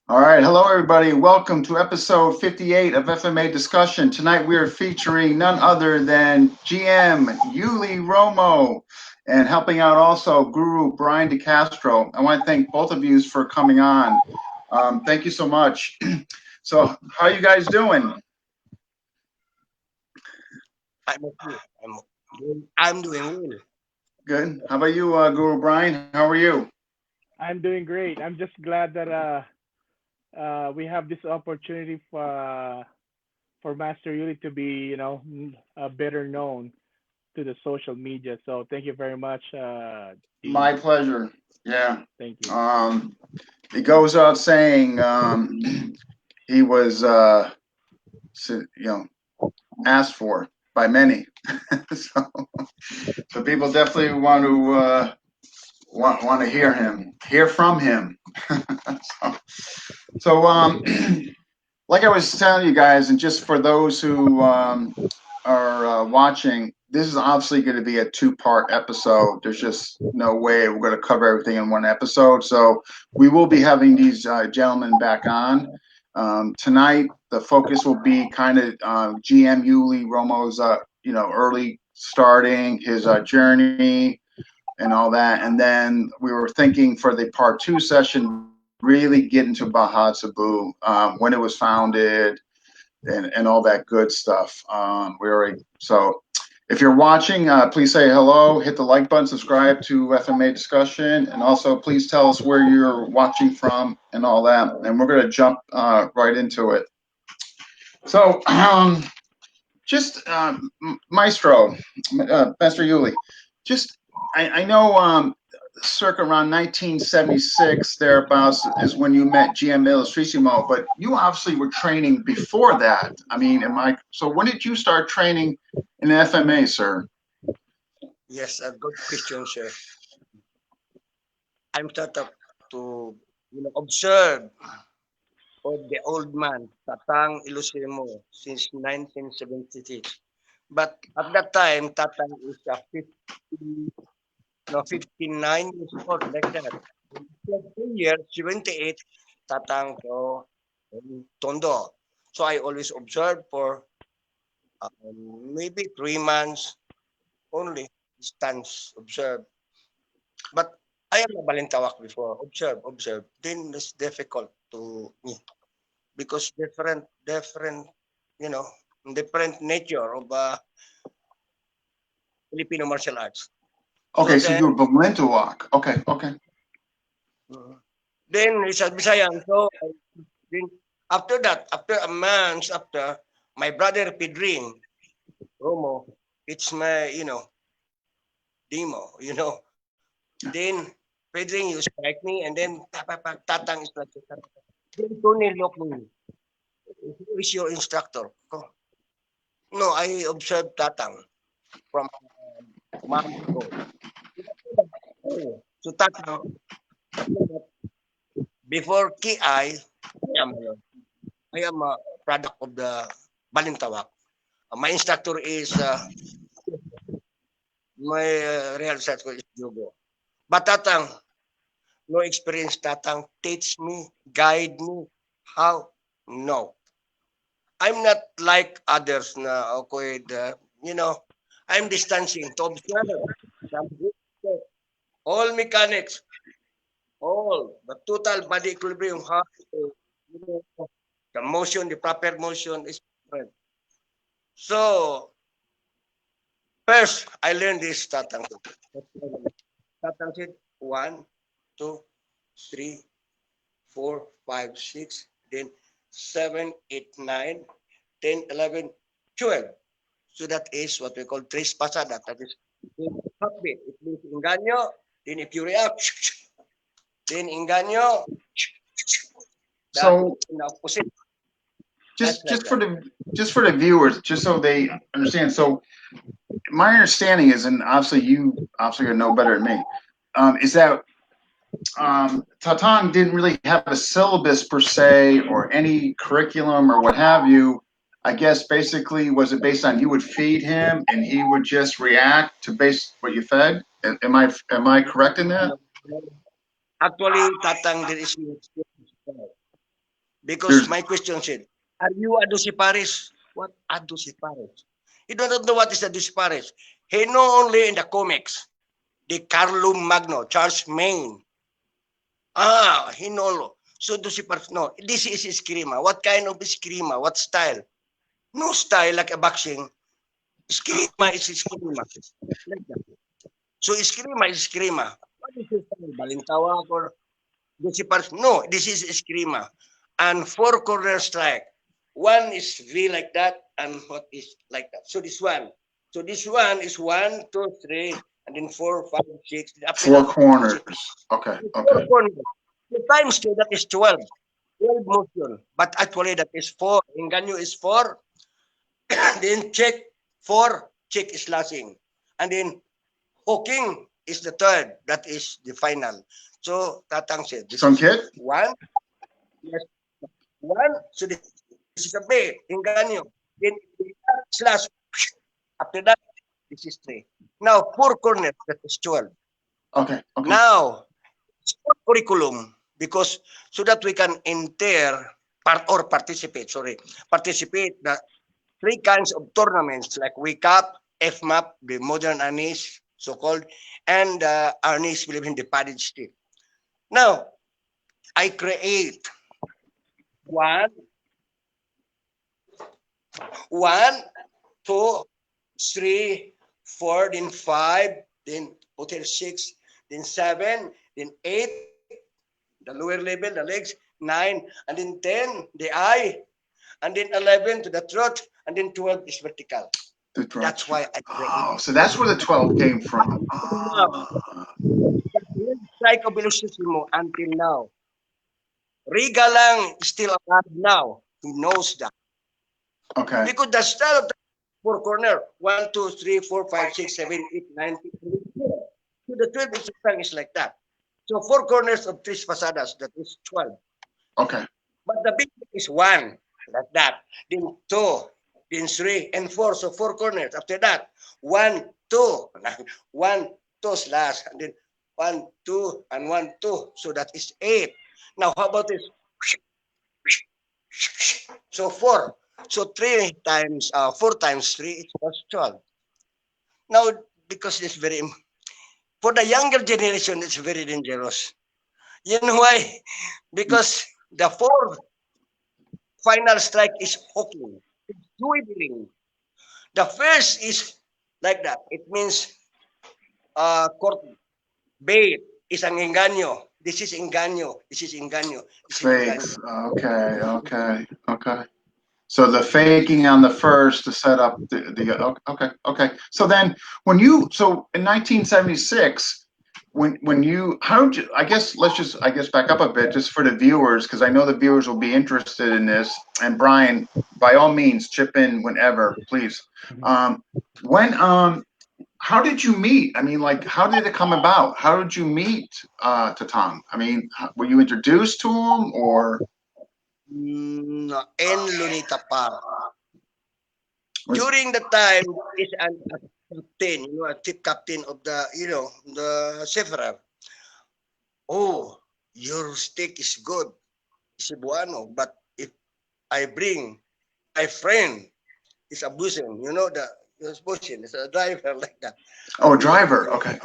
All right. Hello, everybody. Welcome to episode 58 of FMA Discussion. Tonight, we are featuring none other than GM Yuli Romo and helping out also Guru Bryan de Castro. I want to thank both of you for coming on. Thank you so much. So, how are you guys doing? I'm okay. I'm doing well. Good. How about you, Guru Bryan? How are you? I'm doing great. I'm just glad that we have this opportunity for Master Yuli to be better known to the social media. So thank you very much, My D. pleasure. Yeah. Thank you. Um, it goes out saying he was, asked for by many. so, so people definitely want to want to hear from him. so, so like I was telling you guys, and just for those who are watching, this is obviously going to be a two-part episode. There's just no way we're going to cover everything in one episode. So we will be having these gentlemen back on. Tonight, the focus will be kind of GM Yuli Romo's, early starting, his journey, and all that. And then we were thinking for the part two session, really get into Baha Sabu, when it was founded, and all that good stuff. We already so. If you're watching, please say hello, hit the like button, subscribe to FMA Discussion, and also please tell us where you're watching from and all that. And we're going to jump right into it. So, just Maestro, Master Yuli, just I know circa around 1976 thereabouts is when you met GM Illustrissimo, but you obviously were training before that. I mean, so when did you start training in FMA, sir? Yes, a good question, sir. I'm taught up to observe of the old man, Tatang Illustrisimo, since 1976. But at that time, Tatang is 50, no, 59 years old, like that. 2 years, 78, Tatang to Tondo. So I always observe for maybe 3 months only, distance, observe. But I am a balintawak before. Observe, observe. Then it's difficult to me because different, you know, different nature of Filipino martial arts. So Okay, so then, you were Balintawak. Okay, okay. uh, then it's a Bisayan. So then after that, after a month after, my brother Pedring, Romo, it's my, demo. Then Pedring, you strike me, and then tatang is like that. Then Tony look me. Who is your instructor? Oh, no, I observed Tatang from months ago. Oh, so Tatang, before I am a product of the Balintawak. My instructor is my real instructor is Jugo. But Tatang, no experience. Tatang teach me, guide me. How? No. I'm not like others na okay, I'm distancing to observe. All mechanics, all the total body equilibrium, how you know, the motion, the proper motion is different. So first, I learned this tatang. Tatang said 1, 2, 3, 4, 5, 6, then 7, 8, 9, 10, 11, 12. So that is what we call tres pasada. That is heartbeat. It means inganyo. Then if you react, then inganyo. That is So in the opposite. That's just like just for that. the just for the viewers, just so they understand. So my understanding is, and obviously you obviously know better than me, is that Tatang didn't really have a syllabus per se or any curriculum or what have you. I guess basically was it based on you would feed him and he would just react to base what you fed? Am I correct in that? No, no. Actually, tatang there is no experience. Because my question said, are you a Duciparis? What a Duciparis? He don't know what is a Duciparis. He know only in the comics, the Carlum Magno, Charles Maine. He know. So Duciparis, no, this is Eskrima. What kind of Eskrima? What style? No style like a boxing. Eskrima is Eskrima. Like that. So Eskrima is Eskrima. What is this style? Balintawak or Duciparis? No, this is Eskrima. And 4 corner strike. One is V like that, and what is like that. So this one. So this one is 1, 2, 3, and then 4, 5, 6. 4 corners. Okay. 4 corners. The times 2, that is 12. 12 motion. But actually that is 4. Enganyo is 4. Then check 4. Check is slashing. And then hooking is the third. That is the final. So Tatang said, this is kid? 1. Yes. 1. So this is a B. Enganyo. Then slash. After that, this is 3. Now 4 corners. That is 12. Okay. Now, sport curriculum, because so that we can participate the 3 kinds of tournaments like WE Cup, FMA, the modern Anis, so-called, and Anis Philippine, the padded stick. Now, I create 1, 2, 3, 4, then 5, then hotel 6, then 7, then 8, the lower level, the legs, 9, and then 10, the eye, and then 11 to the throat, and then 12 is vertical. That's why I created. So that's where the 12 came from. Strike of Illustrisimo until now. Riga lang still alive now. He knows that. Okay. Because the style of the 4 corner, 1, 2, 3, 4, 5, 6, 7, 8, 9, 10, 11. So the 12 is like that. So 4 corners of 3 pasadas, that is 12. Okay. But the big is 1, like that. Then 2, then 3, and 4. So 4 corners. After that, 1, 2, 1, 2 slash, and then 1, 2, and 1, 2. So that is 8. Now how about this? So 4. So 4 times 3 is 12. Now, because it's very, for the younger generation, it's very dangerous. You know why? Because the 4 final strike is hooking, it's dwindling. The first is like that. It means court bait is ang engaño. This is engaño. This is engaño. This is Fakes. engaño. Okay. So the faking on the first to set up the okay. So then in 1976, when you I guess back up a bit just for the viewers, because I know the viewers will be interested in this. And Bryan, by all means, chip in whenever, please. How did you meet? I mean, like, how did it come about? How did you meet Tatang? I mean, were you introduced to him or? No, in Lunita Park. During the time, is a captain, a tip captain of the several. Oh, your steak is good, Cebuano, but if I bring my friend, is a busen, the busen is a driver like that. Oh, a driver. Okay.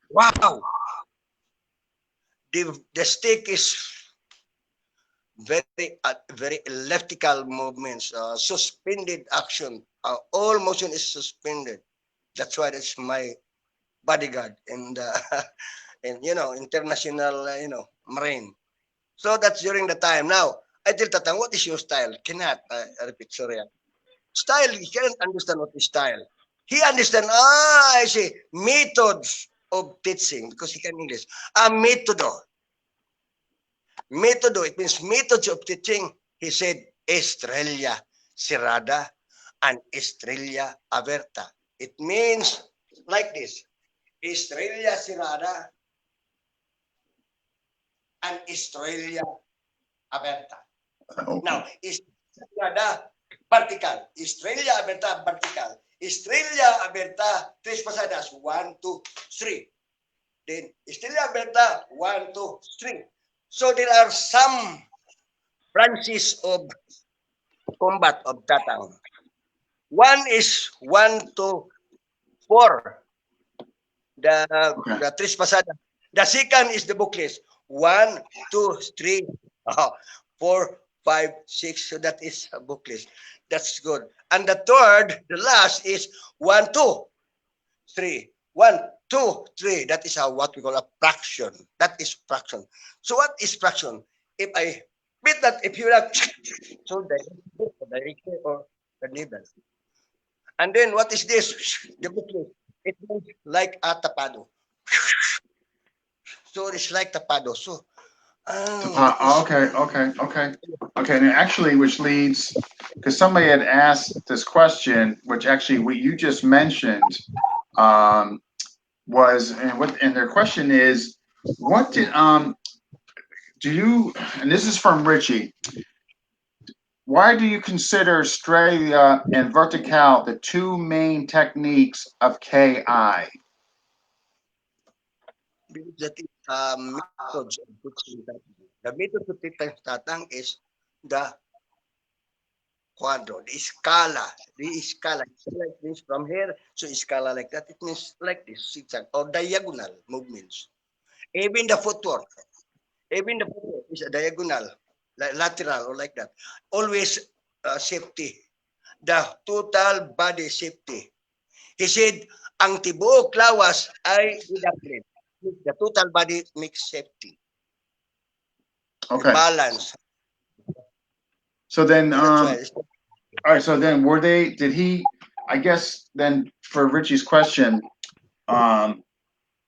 Wow, the steak is very elliptical movements, suspended action. All motion is suspended. That's why that's my bodyguard and international marine. So that's during the time. Now I tell Tatang, what is your style? Cannot repeat. Sorry. Style. He cannot understand what is style. He understand. I see methods of teaching because he can English. Metodo. Metodo, it means methods of teaching. He said, Estrella Cerrada and Estrella Aberta. It means like this. Estrella Cerrada and Estrella Aberta. Okay. Now, Estrella vertical. Estrella Aberta vertical. Estrella Aberta, 3 pasadas. 1, 2, 3. Then Estrella Aberta, 1, 2, 3. So there are some branches of combat of Tatang. One is 1 to 4, Okay. the tres pasada. The second is the booklist. 1, 2, 3, 4, 5, 6. So that is a booklist. That's good. And the third, the last is 1, 2, 3. 1, 2, 3. That is what we call a fraction. That is fraction. So what is fraction? If I beat that, if you have so directly or the needle. And then what is this? The booklist. It looks like a tapado. So it's like tapado. So, Okay. And actually, which leads, because somebody had asked this question, which actually what you just mentioned, was, and their question is, what did do you? And this is from Richie. Why do you consider Australia and vertical the two main techniques of KI? because that is methods of teaching tatang. The method to teach tatang is the quadro, the scala. The scala. Like this from here to scala like that. It means like this, zigzag or diagonal movements. Even the footwork. Even the footwork is a diagonal, like lateral or like that. Always safety. The total body safety. He said, ang tibuok lawas ay idaplit. The total body makes safety. Okay. Balance. So then, That's why all right. So then, did he? I guess then, for Richie's question,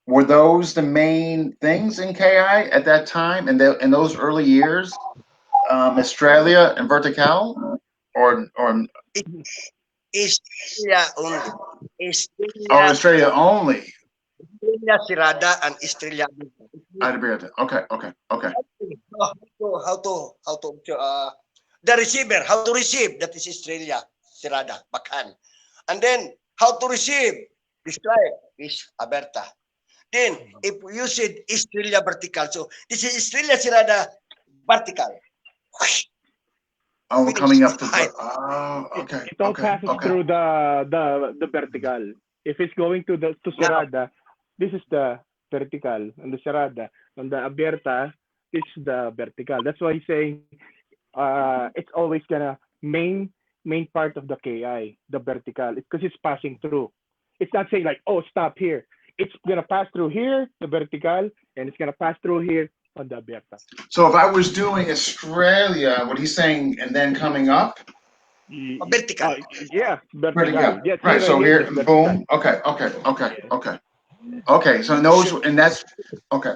were those the main things in KI at that time, in those early years? Australia and vertical, or Estrella only. Australia only? Estrella Sirada and Estrella. I'd agree with that. Okay. How to the receiver, how to receive, that is Estrella Sirada, backhand. And then how to receive, the strike is aberta. Then if we use it Estrella vertical, so this is Estrella Sirada vertical. Oh, we're coming up to. Okay. It all passes through the vertical. If it's going to Serrada, this is the vertical, and the Serrada, and the Abierta is the vertical. That's why he's saying it's always gonna main part of the KI, the vertical, because it's passing through. It's not saying like, oh, stop here. It's gonna pass through here, the vertical, and it's gonna pass through here on the Abierta. So if I was doing Australia, what he's saying, and then coming up. Vertical. Yeah, vertical. Yeah, right. So here, boom. Okay. So those, and that's okay.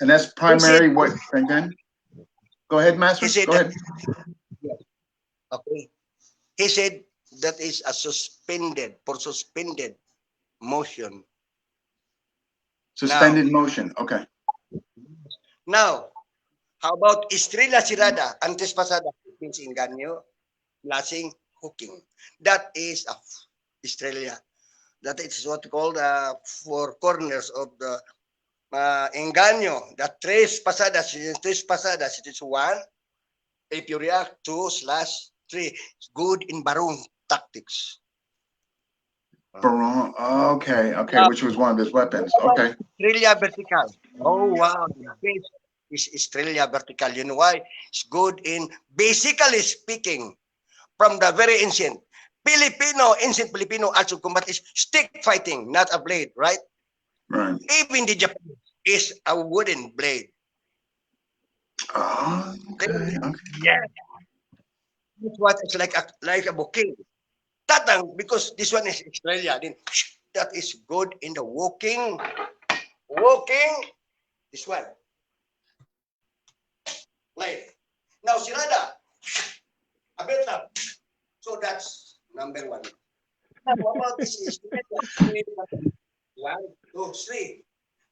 And that's primary. What? And then, go ahead, Master. Go ahead. Okay. He said that is a suspended motion. Suspended motion. Okay. Now, how about Estrella Sirada, antes pasada, means engaño, flashing, hooking. That is a Estrella. That is what we call the four corners of the engaño. The tres pasadas, it is 1. If you react, 2/3. It's good in barong tactics. Barong. Okay. Which was one of his weapons. Okay. Estrella vertical. Oh wow, this is Estrella vertical. You know why? It's good in, basically speaking, from the very ancient Filipino arts of combat is stick fighting, not a blade, right? Right. Even the Japanese is a wooden blade. Oh, okay. Yeah. That's what it's like a bouquet. Tatang, because this one is Australia, then that is good in the walking. This one. Like now, Sirada, Abeta. So that's number 1. Now, what about this is 1, 2, 3,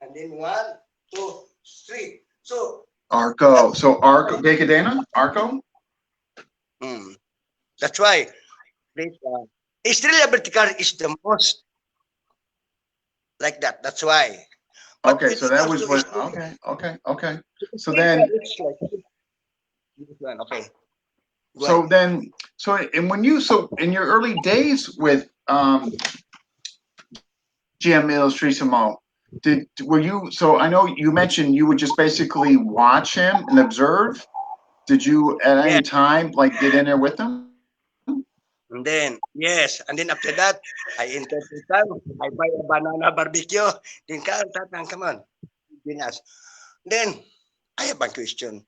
and then 1, 2, 3. So Arco. So Arco, Decadena? Arco? That's why Estrella vertical is the most like that. That's why. But okay, so that was what. Okay. So then, This one, okay. Go So ahead. then, so in your early days with GM Illustrisimo, were you? So I know you mentioned you would just basically watch him and observe. Did you at Yes. any time like get in there with him? And then, yes. And then after that, I enter Tatang. I buy a banana barbecue. Then, Tatang, come on. Then, ask. Then, I have a question.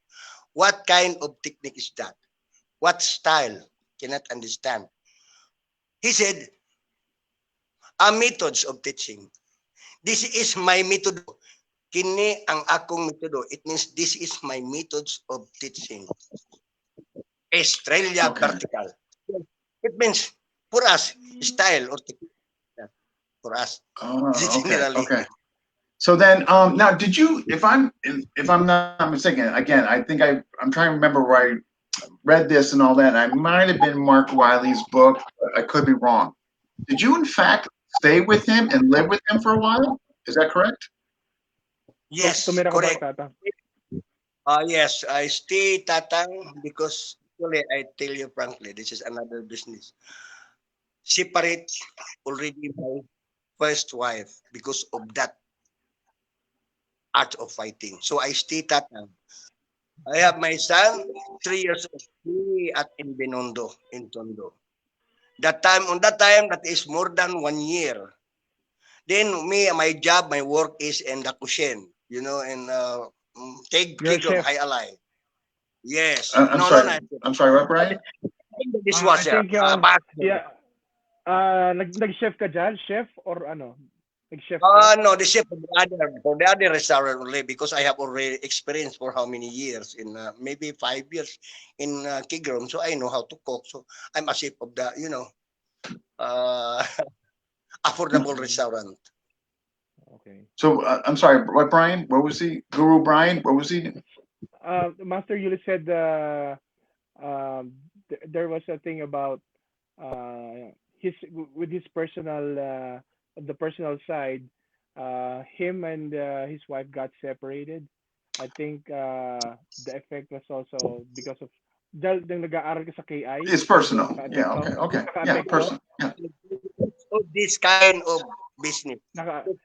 What kind of technique is that? What style? Cannot understand. He said, methods of teaching. This is my method. Kini ang akong metodo. It means this is my methods of teaching. Estrella Okay. vertical. It means for us, style or technique for us. Oh, okay, Generally. okay. So then, now, did you? If I'm not mistaken, again, I think I'm trying to remember where I read this and all that. I might have been Mark Wiley's book. But I could be wrong. Did you, in fact, stay with him and live with him for a while? Is that correct? Yes, Tumira ka ba, correct. Tatang? Yes, I stay Tatang because actually, I tell you frankly, this is another business. Separate already my first wife because of that art of fighting. So I stay Tatang. I have my son, 3 years old, he at in Binondo, in Tondo. On that time, that is more than 1 year. Then me, my job, my work is in the Kushen, in You're a Kigrom, chef. High Alay. Yes. I'm No, no, sorry. no. I'm sorry. What, Brian? In the I dishwasher. think, Basket. yeah. Nag-chef ka dyan? Chef or ano? Nag-chef ka? No, the chef for the other restaurant only because I have already experienced for how many years in maybe 5 years in Kigrom, so I know how to cook. So I'm a chef of the uh, affordable restaurant. Okay. So I'm sorry. What, Brian? What was he? Guru Brian? What was he? Master Yuli said there was a thing about his with his personal the personal side. Him and his wife got separated. I think the effect was also because of dahil nung nag-aaral ka sa KI, It's medyo personal. Yeah. Okay. Okay. Yeah. naka-apekto. Personal. Yeah. Of this kind of business.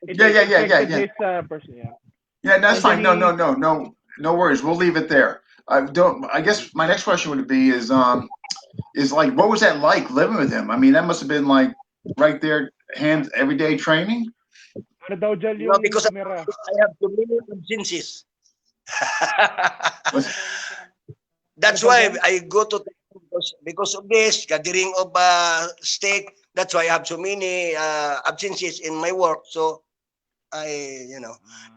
It Yeah. affected Yeah. his person, yeah. Yeah. That's And then fine. No worries. We'll leave it there. I don't. I guess my next question would be is like, what was that like living with him? I mean, that must have been like right there, hands everyday training. ano daw dyan yung Because tumira? I have too many agencies. Was- That's Ano daw why dyan? I go to because of this gathering of steak. That's why I have so many absences in my work. So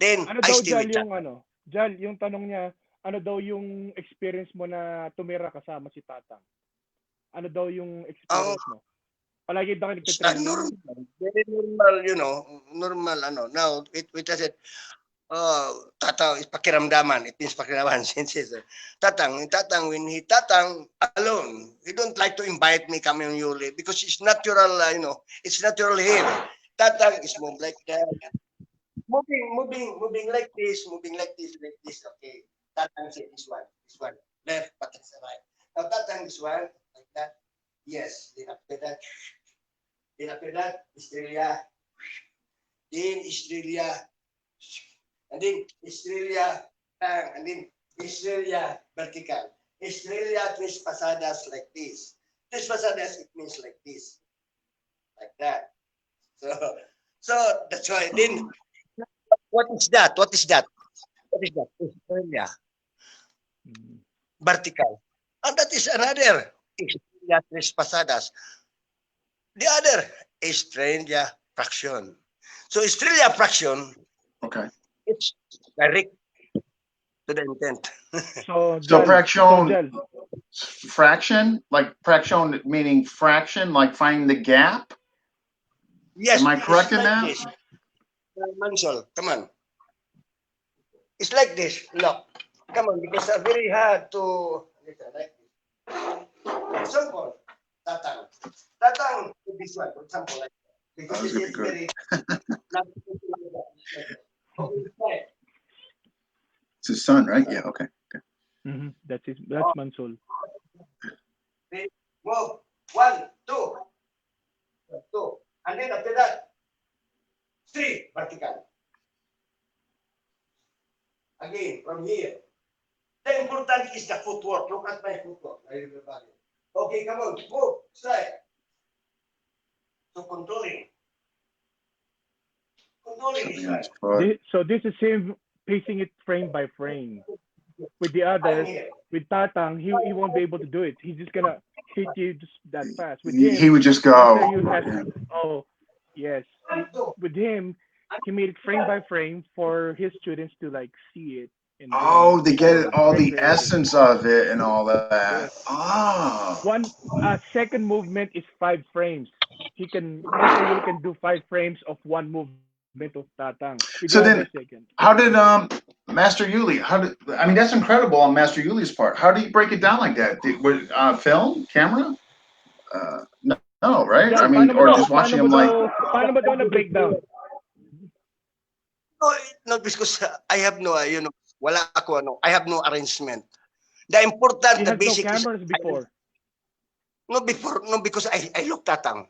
then Ano I daw stay with dyan yung that. Jal, yung tanong niya, ano daw yung experience mo na tumira kasama si Tatang? Ano daw yung experience mo? Palagi daw ka nagtitraining? Normal, very normal, normal Now it said, Tatang is pakiramdaman. It means pakiramdaman since Tatang when Tatang alone, he don't like to invite me come in Yuli because it's natural, it's natural here. Tatang is more like that. Moving like this, like this. Okay. Tatang said this one, left, but it's right. Now Tatang this one, like that. Yes. Then after that, Australia. Then Australia. And then Australia, and then Australia vertical. Australia tres pasadas like this. Tres pasadas, it means like this. Like that. So that's why. Then what is that? Australia vertical. And that is another Australia tres pasadas. The other Australia fraction. So Australia fraction, Okay. it's direct to the intent. So, So Jal, fraction, like fraction meaning fraction, like finding the gap. Yes, Am I correct it's in like that? this. Mansol, come on. It's like this. Look, come on, because it's very hard to like this. For example, Tatang. Tatang with this one, for example, like that. Because This it is gonna is be good. very It's his son, right? Yeah. Okay. That's Mansol. Ready? Move. 1, 2, 2. And then after that, 3, vertical. Again, from here. The important is the footwork. Look at my footwork. Everybody. Okay, come on. Move. Strike. So controlling. Controlling is right. So this is him pacing it frame by frame. With the I'm others, here. with Tatang, he won't be able to do it. He's just gonna hit you just that fast. With He him, would just Master go. Yu has Yeah. oh yes. With him, he made it frame by frame for his students to like see it and Oh, they get then all the recreate it. essence of it and all that. Yes. Oh. One second movement is 5 frames. Master Yu can do 5 frames of one movement of Tatang. With the So other then, second. how did Master Yuli? I mean, that's incredible on Master Yuli's part. How do you break it down like that? Film, camera? No, right? I John, mean, or just paano watching mo him like. paano mo daw na breakdown? No, not because I have no, wala ako, I have no arrangement. The important, He the had no basic cameras before. No, because I look Tatang.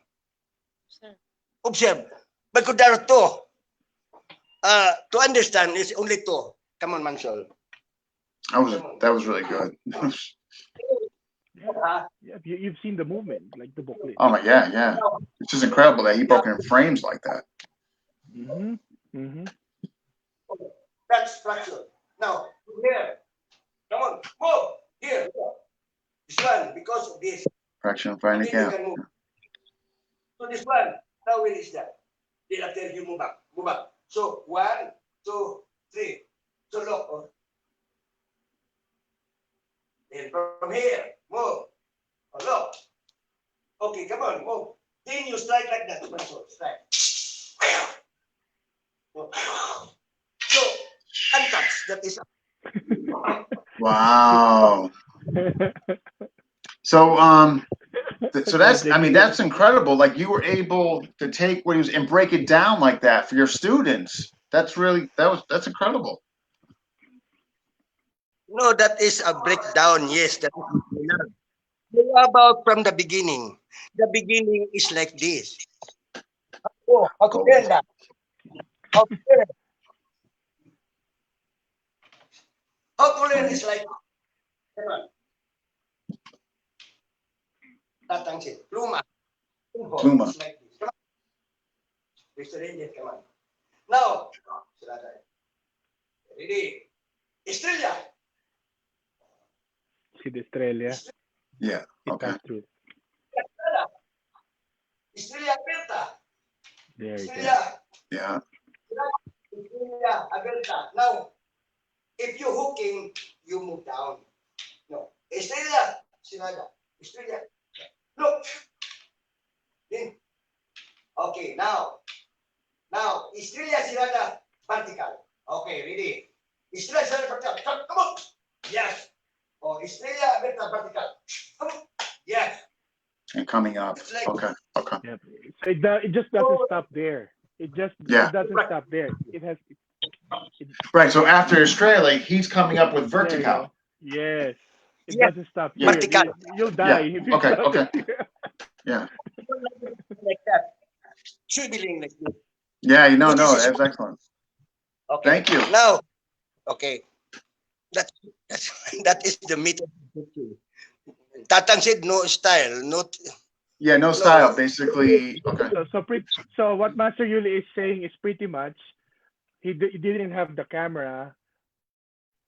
Observe. Because there are 2. To understand is only 2. Come on, Mansol. That was really good. Yeah, you've seen the movement, like the booklet. Oh my, yeah. It's just incredible that he broke it in frames like that. That's fracture. Now, here. Come on, move. Here. This one, because of this. Fraction finding Then you out. can move. So this one, now where is that? Then after you move back. So 1, 2, 3. So look. Oh. Then from here, move. Oh, look. Okay, come on, move. Then you strike like that. So strike. So untouched. That is. Wow. So that's, I mean, that's incredible. Like, you were able to take what he was and break it down like that for your students. That's incredible. No, that is a breakdown. Yes, that is. How about from the beginning? The beginning is like this. Oh, how to learn that? How to learn? How to learn is like. Come on. Tatang said, pluma. Pluma. It's like this. Come on. Mr. Indian, come on. Now, ready? Estrella. See the Estrella. Yeah. Okay. Castro. Estrella aberta. There you go. Estrella. Yeah. Estrella aberta. Now, if you're hooking, you move down. No. Estrella. Sinada. Estrella. Look. Then. Okay, now. Estrella Sinada. Vertical. Okay, ready. Estrella Sinada vertical. Come on. Yes. Oh, Estrella Aberta vertical. Come on. Yes. And coming up. Like, Okay. Yep. It just doesn't stop there. It doesn't stop there. It has. Right. So after Australia, he's coming up with There you vertical. go. Yes. It Yes. doesn't stop Yeah. here. Vertical. You'll die if you Okay, stop okay. it. Yeah. like that. Dribbling like this. Yeah. So No, this is that's excellent. okay. Thank you. Now, okay. That is the method. Tatang said no style, Yeah. No style. Basically. Okay. So what Master Yuli is saying is pretty much he didn't have the camera,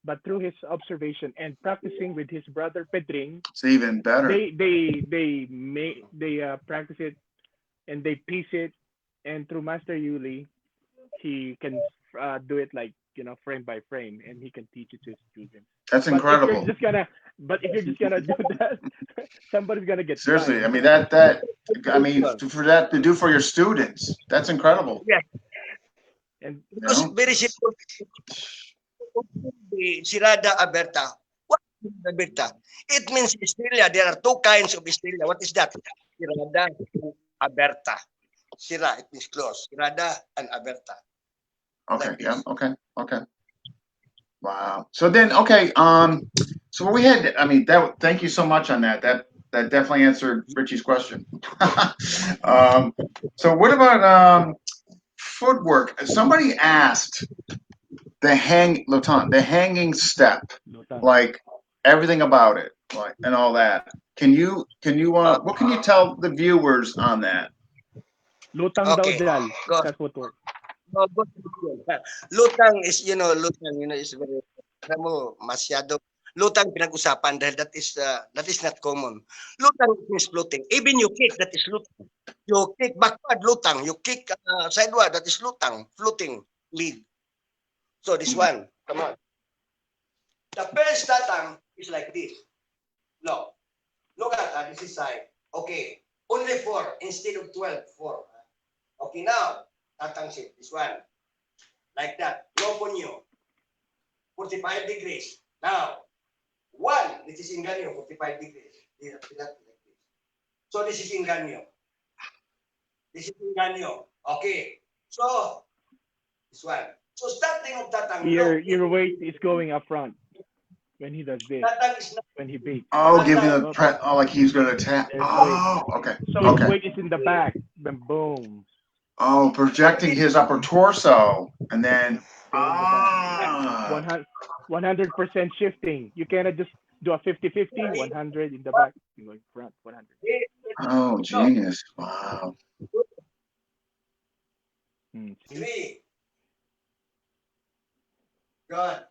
but through his observation and practicing with his brother Pedring, It's even better. they practice it and they piece it, and through Master Yuli, he can do it like frame by frame, and he can teach it to his students. That's incredible. But if you're just gonna do that, somebody's gonna get Seriously, fined. I mean for that to do for your students, that's incredible. Yeah. And Because very simple. Sirada aberta. What is aberta? It means Estrella. There are 2 kinds of Estrella. What is that? Sirada and aberta. Sira, it means close. Sirada and aberta. Okay. Like Yeah. this. Okay. Wow. So then, okay. So we had, I mean, that. Thank you so much on that. That definitely answered Richie's question. So what about footwork? Somebody asked the hanging step, Lutang. like everything about it, like and all that. What can you tell the viewers on that? Lutang daw Okay, dal. go. That's footwork. Good question. Lutang is, lutang, is very, alam mo, masyado. Lutang pinag-usapan dahil that is not common. Lutang is floating. Even you kick, that is lutang. You kick backward, lutang. You kick sideward, that is lutang. Floating lead. So this one, come on. The first tatang is like this. No. Look at that. This is side. Okay. Only 4 instead of 12. 4. Okay, now, tatang shape. This one. Like that. No punyo. 45 degrees. Now, 1. This is inganyo. 45 degrees. So this is inganyo. This is inganyo. Okay. So, this one. So starting of tatang. Your weight is going up front when he does this. Tatang is not. When he beats. Oh, giving the like he's gonna attack. There's Oh, okay, So his okay. weight is in the back. Then boom. Oh, projecting his upper torso, and then Go in the back. 100% shifting. You cannot just do a 50-50, 100 in the back. You go in front, 100. Oh, genius! Wow. 3. Good.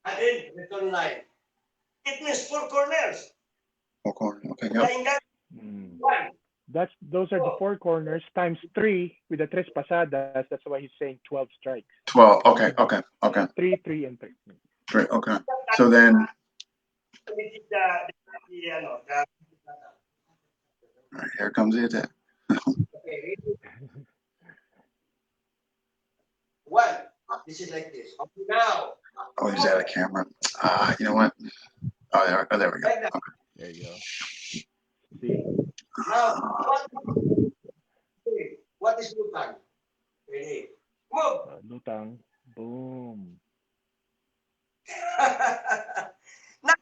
And then return line. It means 4 corners. 4 corners. Okay. Yep. One. Those are the 4 corners times 3 with the tres pasadas. That's why he's saying 12 strikes. 12. Okay. Okay. Okay. 3, 3, and 3. 3. Okay. So then. All right, here comes the attack. Okay. 1. This is like this. Okay, now. Oh, he's out of camera. You know what? Oh, there we go. Okay. There you go. See? Now, what is lutang? Ready? Move. Lutang. Boom. Now,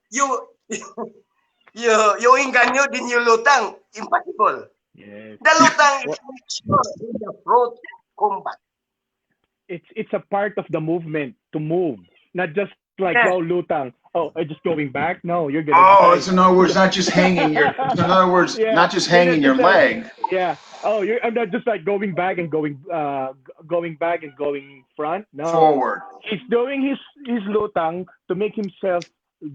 you inganyo din yung lutang. Impossible. Yes. The lutang is in the front combat. It's a part of the movement to move, not just like lutang. Oh, I'm just going back. No, you're gonna. Oh, it's in other words, not just hanging your. So in other words, not just hanging your leg. Yeah. Oh, I'm not just like going back and going back and going front. No. Forward. He's doing his lutang to make himself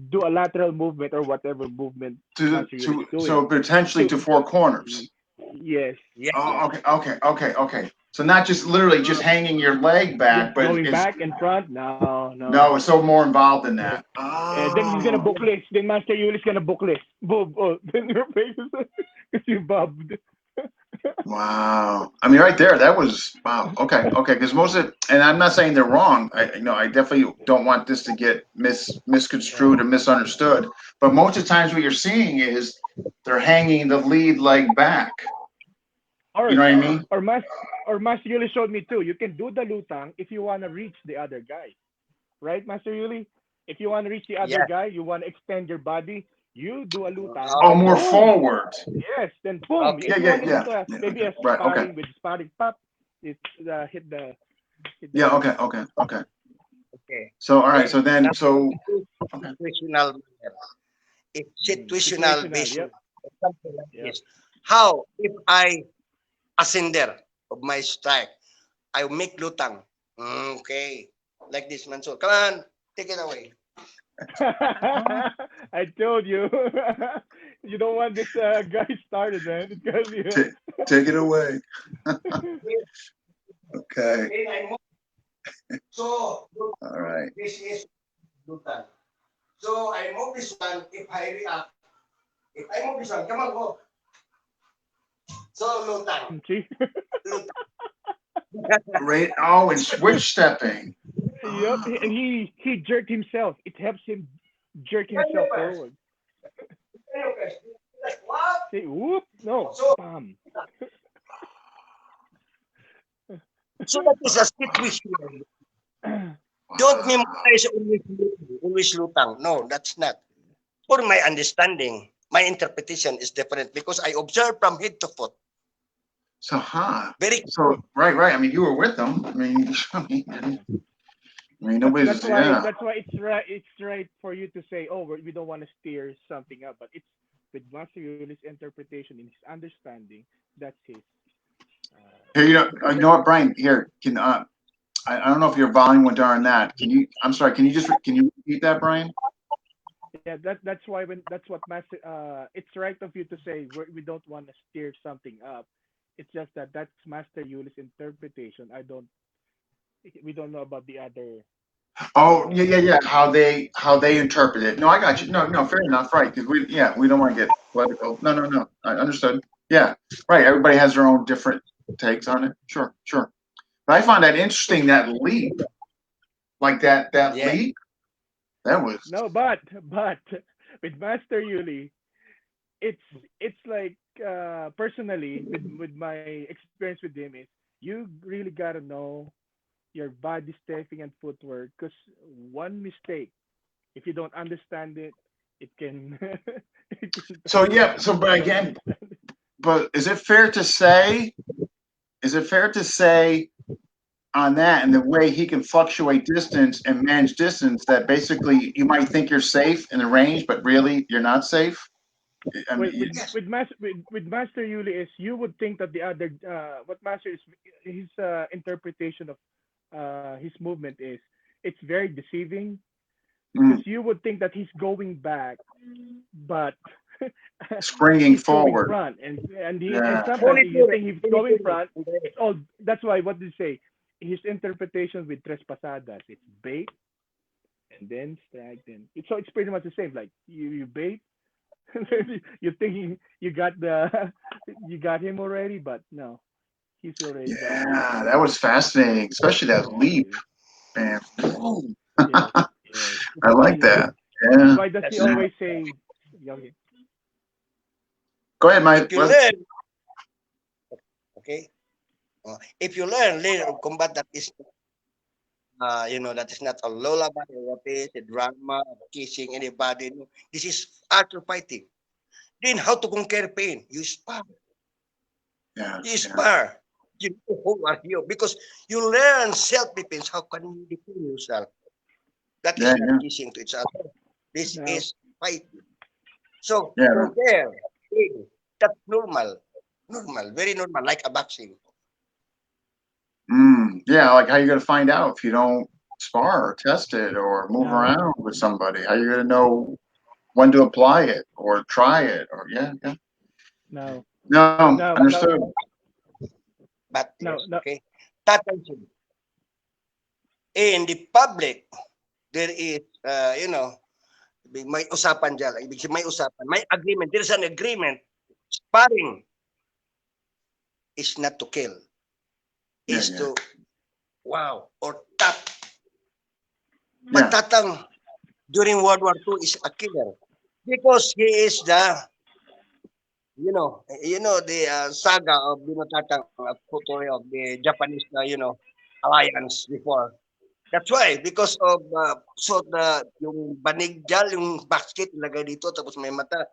do a lateral movement or whatever movement. So potentially to 4 corners. Yes. Oh, okay. So not just literally just hanging your leg back, but going back and front. No. No, it's so more involved than that. And then he's gonna book list. Then Master Yuli's gonna book list. Bob. Oh, then your face is because you bobbed. Wow. I mean, right there, that was wow. Okay. Because most of it, and I'm not saying they're wrong. I definitely don't want this to get misconstrued or misunderstood. But most of the times, what you're seeing is they're hanging the lead leg back. You know what I mean? Or Master Yuli showed me too. You can do the lutang if you want to reach the other guy, right, Master Yuli? If you want to reach the other guy, you want to extend your body. You do a lutang. Oh, more forward. Yes, then boom. Okay. Yeah. Maybe a sparring with sparring pop. It's hit the. Yeah. Okay. So all right. So then Situational. It's situational based. Something like this. How if I ascender of my strike, I make lutang. Okay, like this, Mansoor. Come on, take it away. I told you. You don't want this guy started, man. It's gonna be take it away. Okay. So, all right. This is lutang. So I move this one. If I react, if I move this one, come on, go. So lutang. Right. Oh, and switch stepping. Yep, and he jerked himself. It helps him jerk himself forward. Say, whoop! No, bam. So that is a situation. Don't memorize always lutang. No, that's not. For my understanding, my interpretation is different because I observe from head to foot. So, Very So, right. I mean, you were with them. I mean, nobody's, That's why it's right. It's right for you to say, "Oh, we don't want to steer something up," but it's with Master Yuli's interpretation and his understanding. That's his. Here, you know what, Brian? Here, can I don't know if your volume went down on that. Can you? I'm sorry. Can you repeat that, Brian? Yeah, that's why that's what Master. It's right of you to say we don't want to steer something up. It's just that that's Master Yuli's interpretation. We don't know about the other. Oh, yeah. How they interpret it. No, I got you. No, fair enough. Right. Because we don't want to get political. No. I understood. Yeah. Right. Everybody has their own different takes on it. Sure. But I find that interesting, that leap, like that yeah. leap. That was No, but with Master Yuli, it's like personally with my experience with him is you really gotta know your body stepping and footwork because one mistake, if you don't understand it, it can it can so. turn Yeah. So, if but you don't again, understand it. but is it fair to say? Is it fair to say on that and the way he can fluctuate distance and manage distance that basically you might think you're safe in the range, but really you're not safe? I with mean, with with Master Yuli is you would think that the other what Master is his interpretation of his movement is it's very deceiving because mm, you would think that he's going back, but springing he's going forward. front, and Yeah. sometimes you Monitor it. think he's going Monitor front. it. It's all that's why what did you say? His interpretation with tres pasadas, it's bait and then strike. Then it's pretty much the same. Like you bait, you think you got the you got him already, but no, he's already got you. Yeah, that was fascinating, especially that leap, Yes, man. yes, yes. I like And that. Yeah. why does he That's Yeah. always say, okay, Go ahead, if Mike. you learn, okay. If you learn later combat that is that is not a lullaby or what is a drama of kissing anybody. No. This is actual fighting. Then how to conquer pain? You spar. Yeah. You spar. You know who are you? Because you learn self-defense. How can you defend yourself? That is not Yeah. kissing to each other. This now is fighting. So Yeah. compare. Pain. That's normal. Normal. Very normal. Like a boxing. Yeah. Like how you gonna find out if you don't spar or test it or move now around with somebody? How you gonna know when to apply it or try it? Or yeah. now No, now now understood. But now yes, now okay. Tatang in the public, there is, may usapan dyan. Ibig sabihin, may usapan. May agreement. There is an agreement. Sparring is not to kill. Yeah. Is to, wow, or tap. Yeah. But Tatang, during World War II, is a killer. Because he is the, the saga of, Tatang, story of the Japanese, alliance before. That's why, because of, yung banigyal, yung basket, ilagay dito, tapos may mata,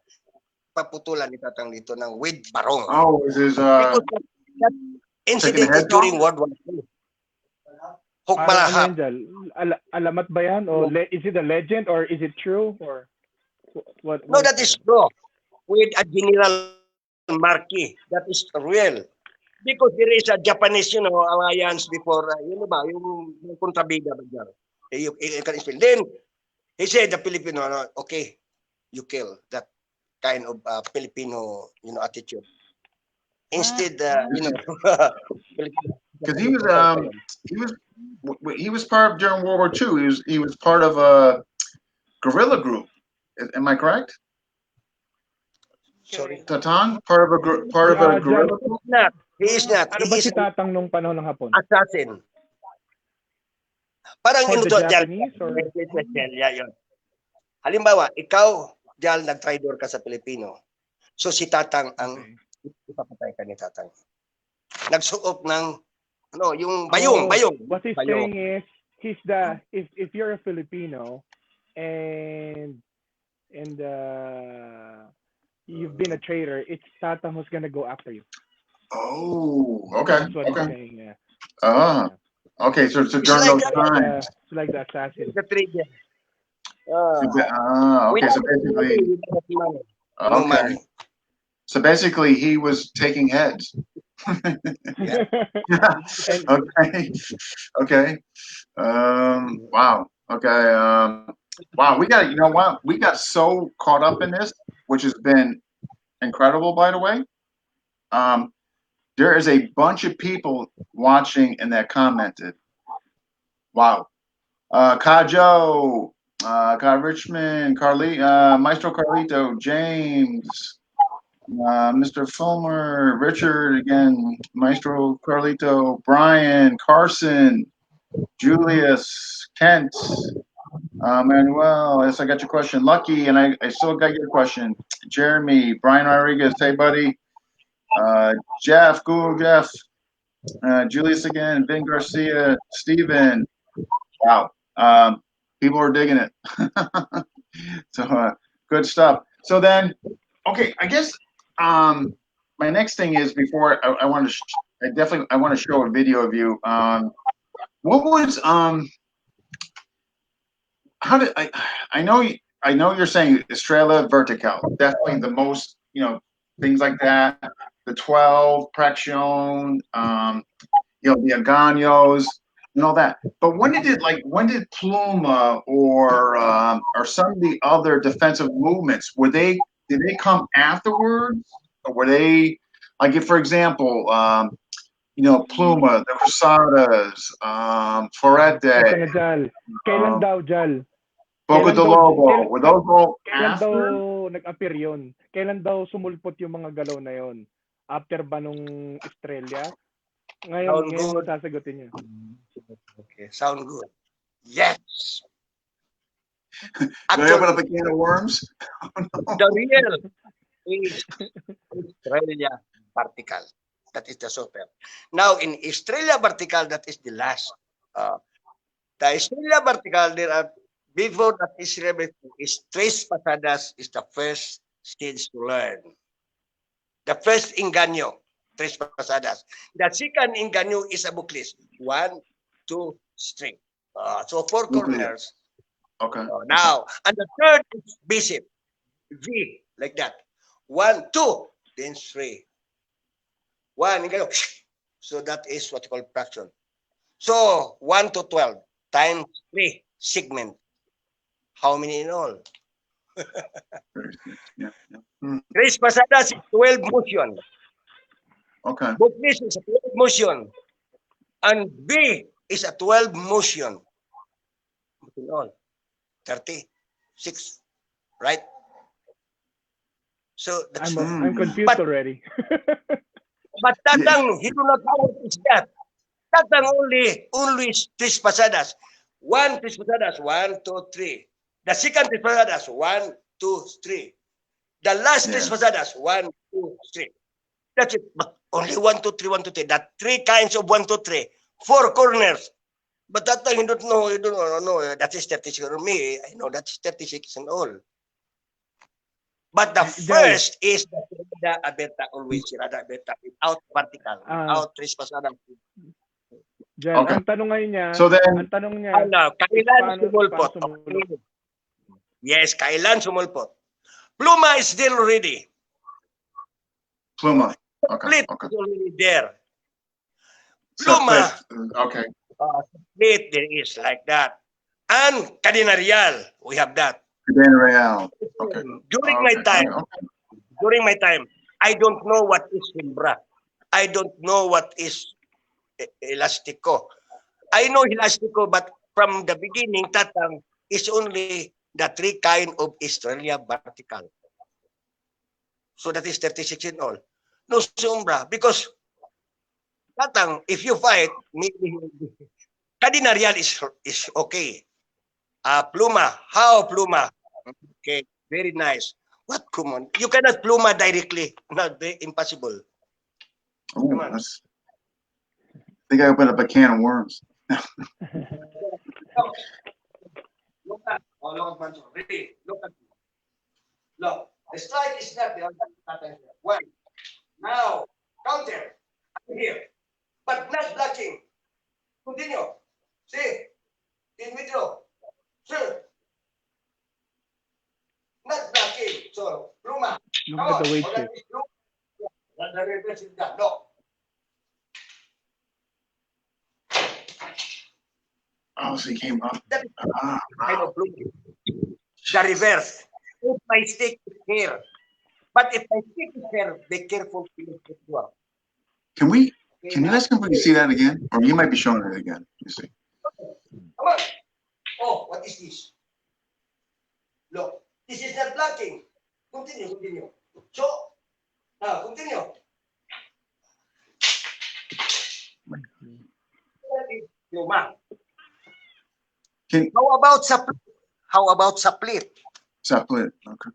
paputulan ni Tatang dito ng with barong. Oh, is his Because that taking the incident is heads during off? World War II. Hook parang ano malahap. yan dyan? Alamat ba yan? O is it a legend or is it true? Or what No, is that is true. With a General Marquis. That is real. Because there is a Japanese, alliance before, ba, yung kontrabida ba dyan. You can explain. Then, he said, the Filipino, okay, you kill that kind of Filipino, attitude. Instead, Because he was part of during World War II. He was part of a guerrilla group. Am I correct? sorry. Tatang, part of a Jan, guerrilla group. He is not. ano He ba is si Tatang nung panahon ng Hapon? assassin. Parang For the dyan. Japanese or? Yeah, yun. Halimbawa, ikaw, dyan, nag-traitor ka sa Pilipino. So, si Tatang ang ipapatay ka ni Tatang. Nagsuot ng, yung bayong. What he's saying is, he's the if you're a Filipino and you've been a traitor, it's Tatang who's gonna go after you. Oh, okay, That's what he's okay. saying. Yeah. Ah, okay. So It's during like those times, It's like the assassin. the trigger. okay. So Without basically, money, without money. No okay. money. So basically, he was taking heads. Yeah. And Okay. Okay. Wow. Okay. Wow. We got. You know what? We got so caught up in this, which has been incredible, by the way. There is a bunch of people watching and that commented. Wow. Kajo, Kai Richmond, Maestro Carlito, James, Mr. Fulmer, Richard again, Maestro Carlito, Bryan, Carson, Julius, Kent, Manuel. Yes, I got your question. Lucky, and I still got your question. Jeremy, Brian Rodriguez, hey buddy. Jeff, Google Jeff, Julius again, Vin Garcia, Steven. Wow. People are digging it. So good stuff. So then, okay, I guess my next thing is before I want to I want to show a video of you. What was how did I know you're saying Estrella Vertical, definitely the most, things like that, the 12 Praxion, the Aganos and all that. But when did Pluma or some of the other defensive movements, did they come afterwards, or were they like, if for example, Pluma, the Cruzadas, Florete, ito na Jal. Kailan daw Jal? Boca Kailan de daw Lobo, were those all kailan daw after? nag-appear yun? Kailan daw sumulpot yung mga galaw na yon? After ba nung Australia? Sound Ngayon good. sasagutin niyo. Okay, sound good. Yes. Do I open up a can of worms? The real is Australia vertical. That is the super. Now in Australia vertical, that is the last. The Australia vertical, there are before that is tres pasadas is the first stage to learn. The first inganyo, tres pasadas. The second inganyo is a buclis. 1, 2, 3. So 4 corners. Okay. Now, and the third is bishop. V, like that. 1, 2, then 3. 1, inganyo. So that is what you call fraction. So 1 to 12 times 3 segment. How many in all? Yeah. Tres pasadas is 12 motion. Okay. Buclis is a 12 motion. And B is a 12 motion. In all. 36. Right? So that's I'm confused already. But Tatang, he do not know what is that. Tatang only tres pasadas. 1 tres pasadas, 1, 2, 3. The second tres pasadas, 1, 2, 3. The last tres pasadas, 1, 2, 3. That's it. But only 1, 2, 3, 1, 2, 3. That 3 kinds of 1, 2, 3. 4 corners. But that time, you don't know. That is 36 for me. I know that's 36 and all. But the first is the Abeta, always Sirada Abeta, without vertical, without tres pasadas. Jan, Okay. ang tanong ngayon niya, So then, kailan sumulpot? Okay. Yes, kailan sumulpot? Pluma is still ready. Pluma. Okay. Split Okay. is already there. So Pluma. okay. Split there is like that. And Cadinarial, we have that. Cadena Real. Okay. During my time, I don't know what is Himbra. I don't know what is Elastico. I know Elastico, but from the beginning, Tatang is only the 3 kind of Australia vertical. So that is 36 in all. No Sombra, because Tatang, if you fight, Cadinarial is okay. Pluma, how Pluma? Okay, very nice. What common? You cannot Pluma directly. Not impossible. Oh, I think I opened up a can of worms. Look at, look at Really, look at. Look, the strike is not the other. One. Now, counter. Here. But not blocking. Continue. See? In withdraw. Sir. Not blocking. So, Luma. Look at the weight shift. The reverse is done. No. Oh, so he came up. That is kind of blue. The reverse. If my stick is here. But if my stick is here, be careful. Can you guys completely see that again? Or you might be showing it again. You see. Come on. Oh, what is this? Look, this is not blocking. Continue. So, now continue. How about split? Split. Okay.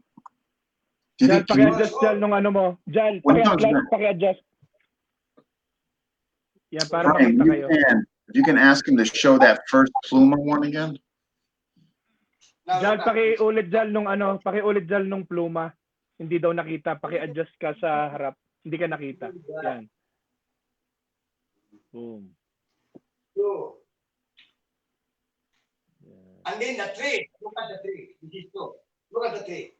Jal, paki-adjust Jal nung ano mo. Jal, paki-adjust. Yeah, para Bryan, makita kayo. if you can ask him to show that first Pluma one again. Jal, paki-ulit Jal nung pluma. Hindi daw nakita. Paki-adjust ka sa harap. Hindi ka nakita. Yan. Boom. And then the tree. Look at the tree. Look at the tree.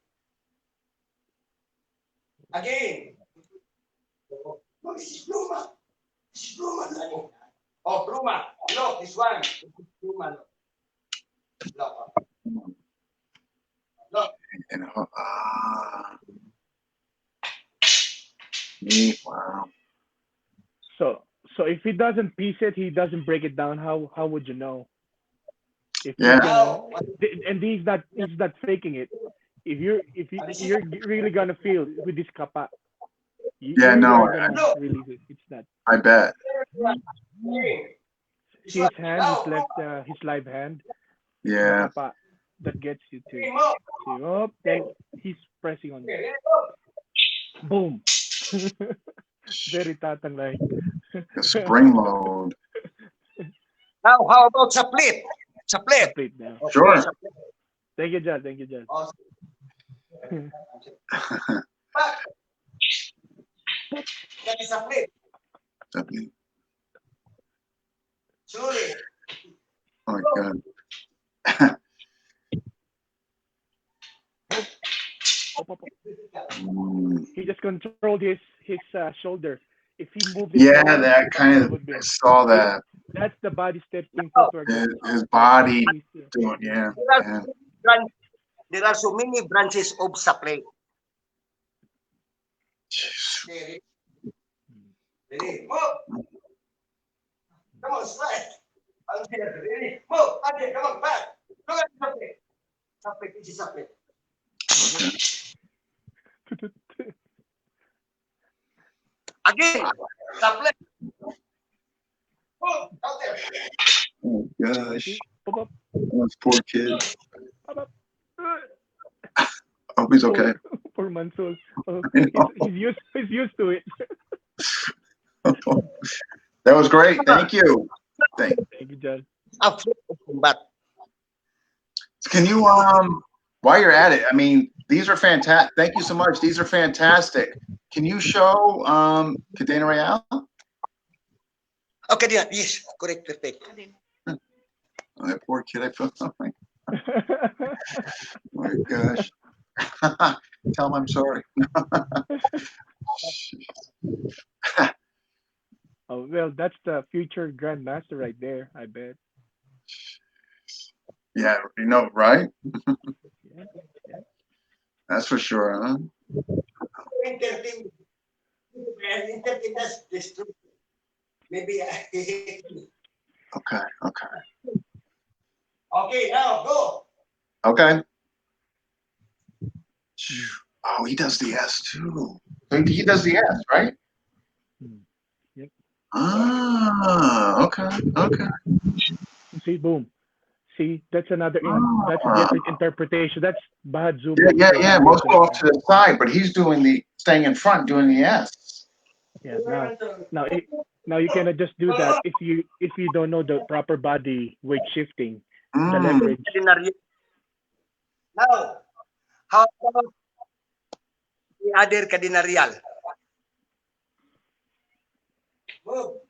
Again. No, this is Pluma. This is Pluma. Oh, Pluma. Look, this one. This is Pluma. Look. Look. Wow. So if he doesn't piece it, he doesn't break it down. How would you know? If and he's not faking it. If you're really gonna feel with this kapa. Release it. It's not. I bet. See his hand, his live hand. Yeah. That gets you to. See, oh, then he's pressing on it. Boom. Very Tatang like. Spring load. Now, how about split? Split now. Sure. Thank you, Jal. That is split. Surely. Oh my God. He just controlled his shoulder. If he moved that kind of, I saw that. That's the body stepping forward. His body doing, yeah. There are so many branches of supply. Ready? Move. Come on, slide. Ready? Move. Okay, come on, back. Look at supply. Supply, this is supply. Again, supply. Move, out there. Oh gosh. This poor kid. I hope he's okay. Poor Mansul. He's used to it. That was great. Thank you. Thank you, John. Can you while you're at it, I mean, these are fantastic. Thank you so much. These are fantastic. Can you show Cadena Real? Okay, yeah, yes, correct, perfect. Oh, that poor kid, I feel something. Oh my gosh. Tell him I'm sorry. Oh, well, that's the future grandmaster right there, I bet. Yeah, you know, right? Yeah. That's for sure, huh? Maybe. Okay. Okay, now go. Okay. Oh, he does the S too. He does the S, right? Yep. Ah, okay. See, boom. See, that's another. That's a different interpretation. That's Bahad Zoom. Yeah. Most go off to the side, but he's staying in front, doing the S. Yeah. Now you cannot just do that if you don't know the proper body weight shifting. The leverage. Cardinarial. Now, how about the other cardinarial? Move.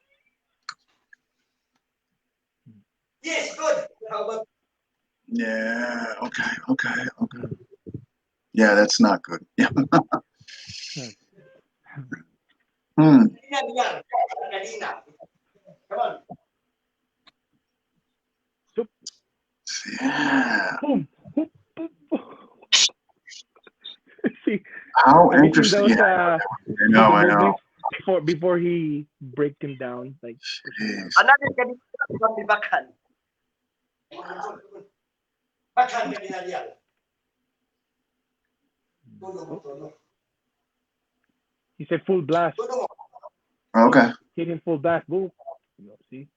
Yes, good. How about Yeah. Okay. Yeah, that's not good. Yeah. cardinarial? Cardina. Come on. Yeah. Boom. See, How have you seen interesting. those Yeah, I know. movements before he break him down? Like, Jeez. Another cardinarial from the backhand. Backhand cardinarial. he said full blast. Okay. Hit him full blast. Boom. See?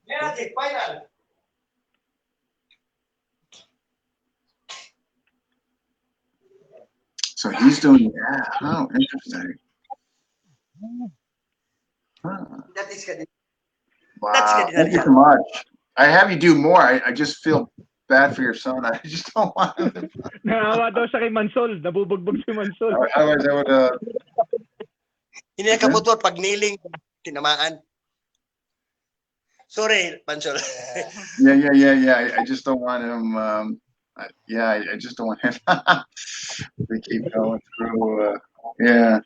Magic, final. So he's doing that. How interesting. Huh. That is cardinarial. Wow. Thank you so much. I have you do more. I just feel bad for your son. I just don't want him to. Naawa daw siya kay Mansol. Nabubugbog si Mansol. Otherwise, I would. Hindi na kabutot pag kneeling, tinamaan. Sorry, Pansol. Yeah. I just don't want him. I just don't want him to keep going through. Yeah.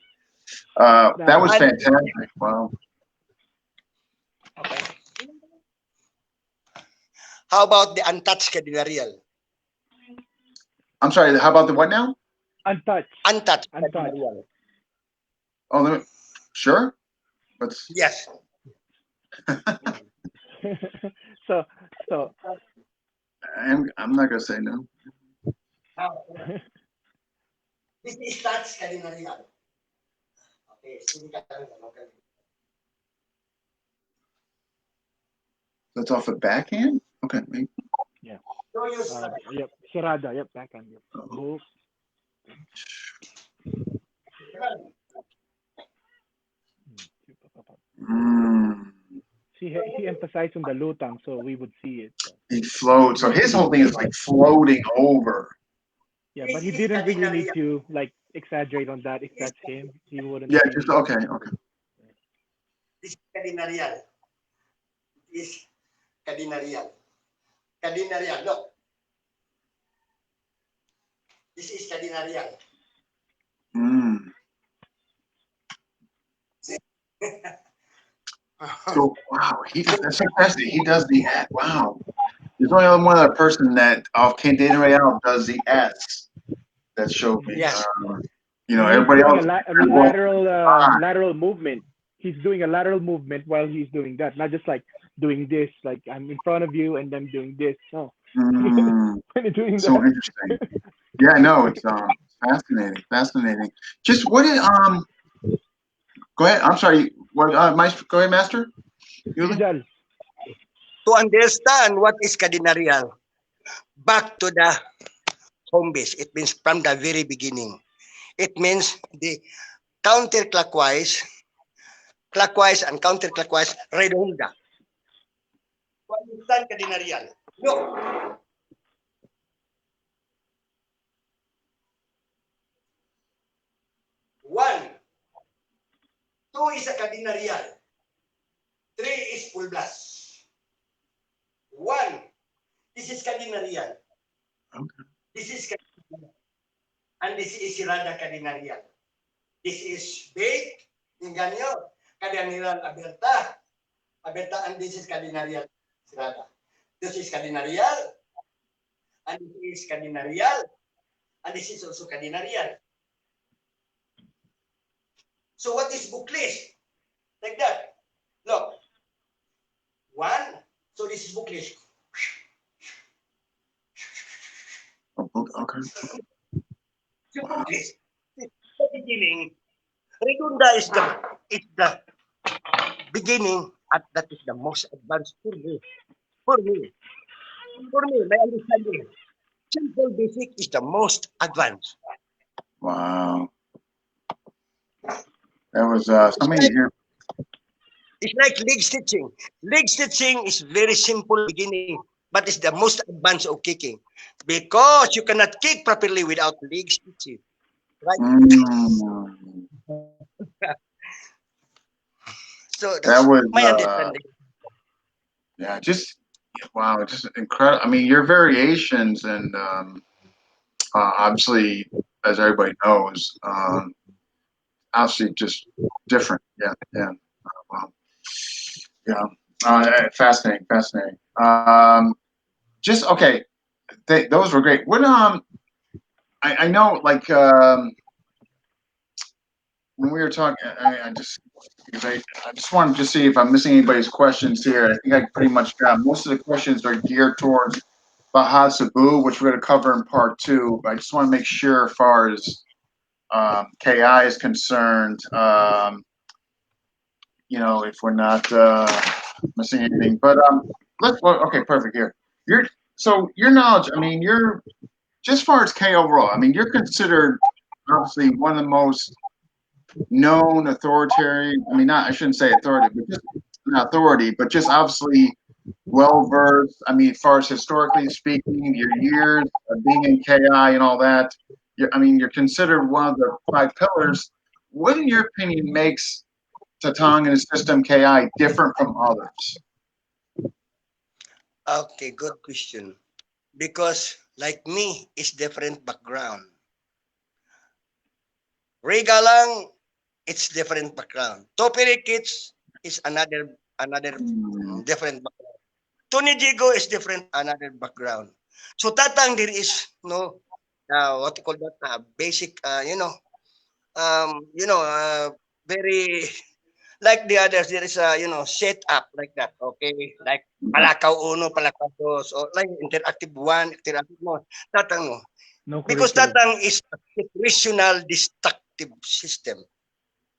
That was fantastic. Wow. Okay. How about the untouched cardinarial? I'm sorry. How about the what now? Untouched. Untouched cardinarial. Oh, sure. Let's. Yes. so I'm not gonna say no. This is touched cardinarial. Okay. That's off the backhand. Okay. Yeah. Don't use Yep. Sirada. Yep. Backhand. Yep. Oh. See, he emphasized on the lutang, so we would see it. He floats. So his whole thing is like floating over. Yeah, but he didn't really need to like exaggerate on that. If that's him, he wouldn't. Yeah. Really Just okay. This is cardinarial. This is cardinarial. Cardinarial. Look. This is cardinarial. So wow, that's fantastic. He does the wow. There's only one other person that off Candida Real does the S that showed me. Yes. Everybody else. Lateral movement. He's doing a lateral movement while he's doing that, not just like doing this, like I'm in front of you and I'm doing this. No. When you're doing so that. Interesting. Yeah, I know. It's fascinating. Just what did Go ahead. I'm sorry. What? Go ahead, Master. Yuli? To understand what is cardinarial, back to the home base. It means from the very beginning. It means the counterclockwise, clockwise and counterclockwise redonda. To understand cardinarial. Look. One. 2 is a cardinarial. 3 is full blast. 1. This is cardinarial. Okay. This is cardinarial. And this is sirada cardinarial. This is big, inganyo, cardinarial aberta. Aberta, and this is cardinarial sirada. This is cardinarial. And this is cardinarial. And this is also cardinarial. So what is bouclier? Like that. Look. 1. So this is bouclier. Okay. So bouclier. The beginning. Redonda is the beginning, and that is the most advanced for me. For me, my understanding. Simple basic is the most advanced. Wow. That was somebody here. It's like leg stitching. Leg stitching is very simple beginning, but it's the most advanced of kicking because you cannot kick properly without leg stitching, right? Mm. So That that's was my understanding. yeah, just wow, just incredible. I mean, your variations and obviously, as everybody knows, obviously just different. Yeah, yeah. Wow. Yeah. Fascinating, fascinating. Just okay. Those were great. What I know like when we were talking, I just because I just wanted to see if I'm missing anybody's questions here. I think I pretty much got most of the questions are geared towards Baha Sabu, which we're going to cover in part two. But I just want to make sure, as far as KI is concerned, if we're not missing anything. But okay, perfect. Here, your knowledge. I mean, you're just as far as K overall. I mean, you're considered obviously one of the most known authoritarian. I mean, not I shouldn't say authority, but just not authority, but just obviously well versed. I mean, as far as historically speaking, your years of being in KI and all that. You're considered one of the five pillars. What, in your opinion, makes Tatang and his system KI different from others? Okay, good question. Because like me, it's different background. Regalang, it's different background. Toperikits is another Mm, different background. Tony Digo is different, another background. So Tatang, there is no what you call that basic, very like the others. There is a set up like that. Okay, like okay. Palakaw Uno, Palakaw Dos, or like interactive one, interactive more. Tatang no, No because curriculum. Tatang is a situational destructive system.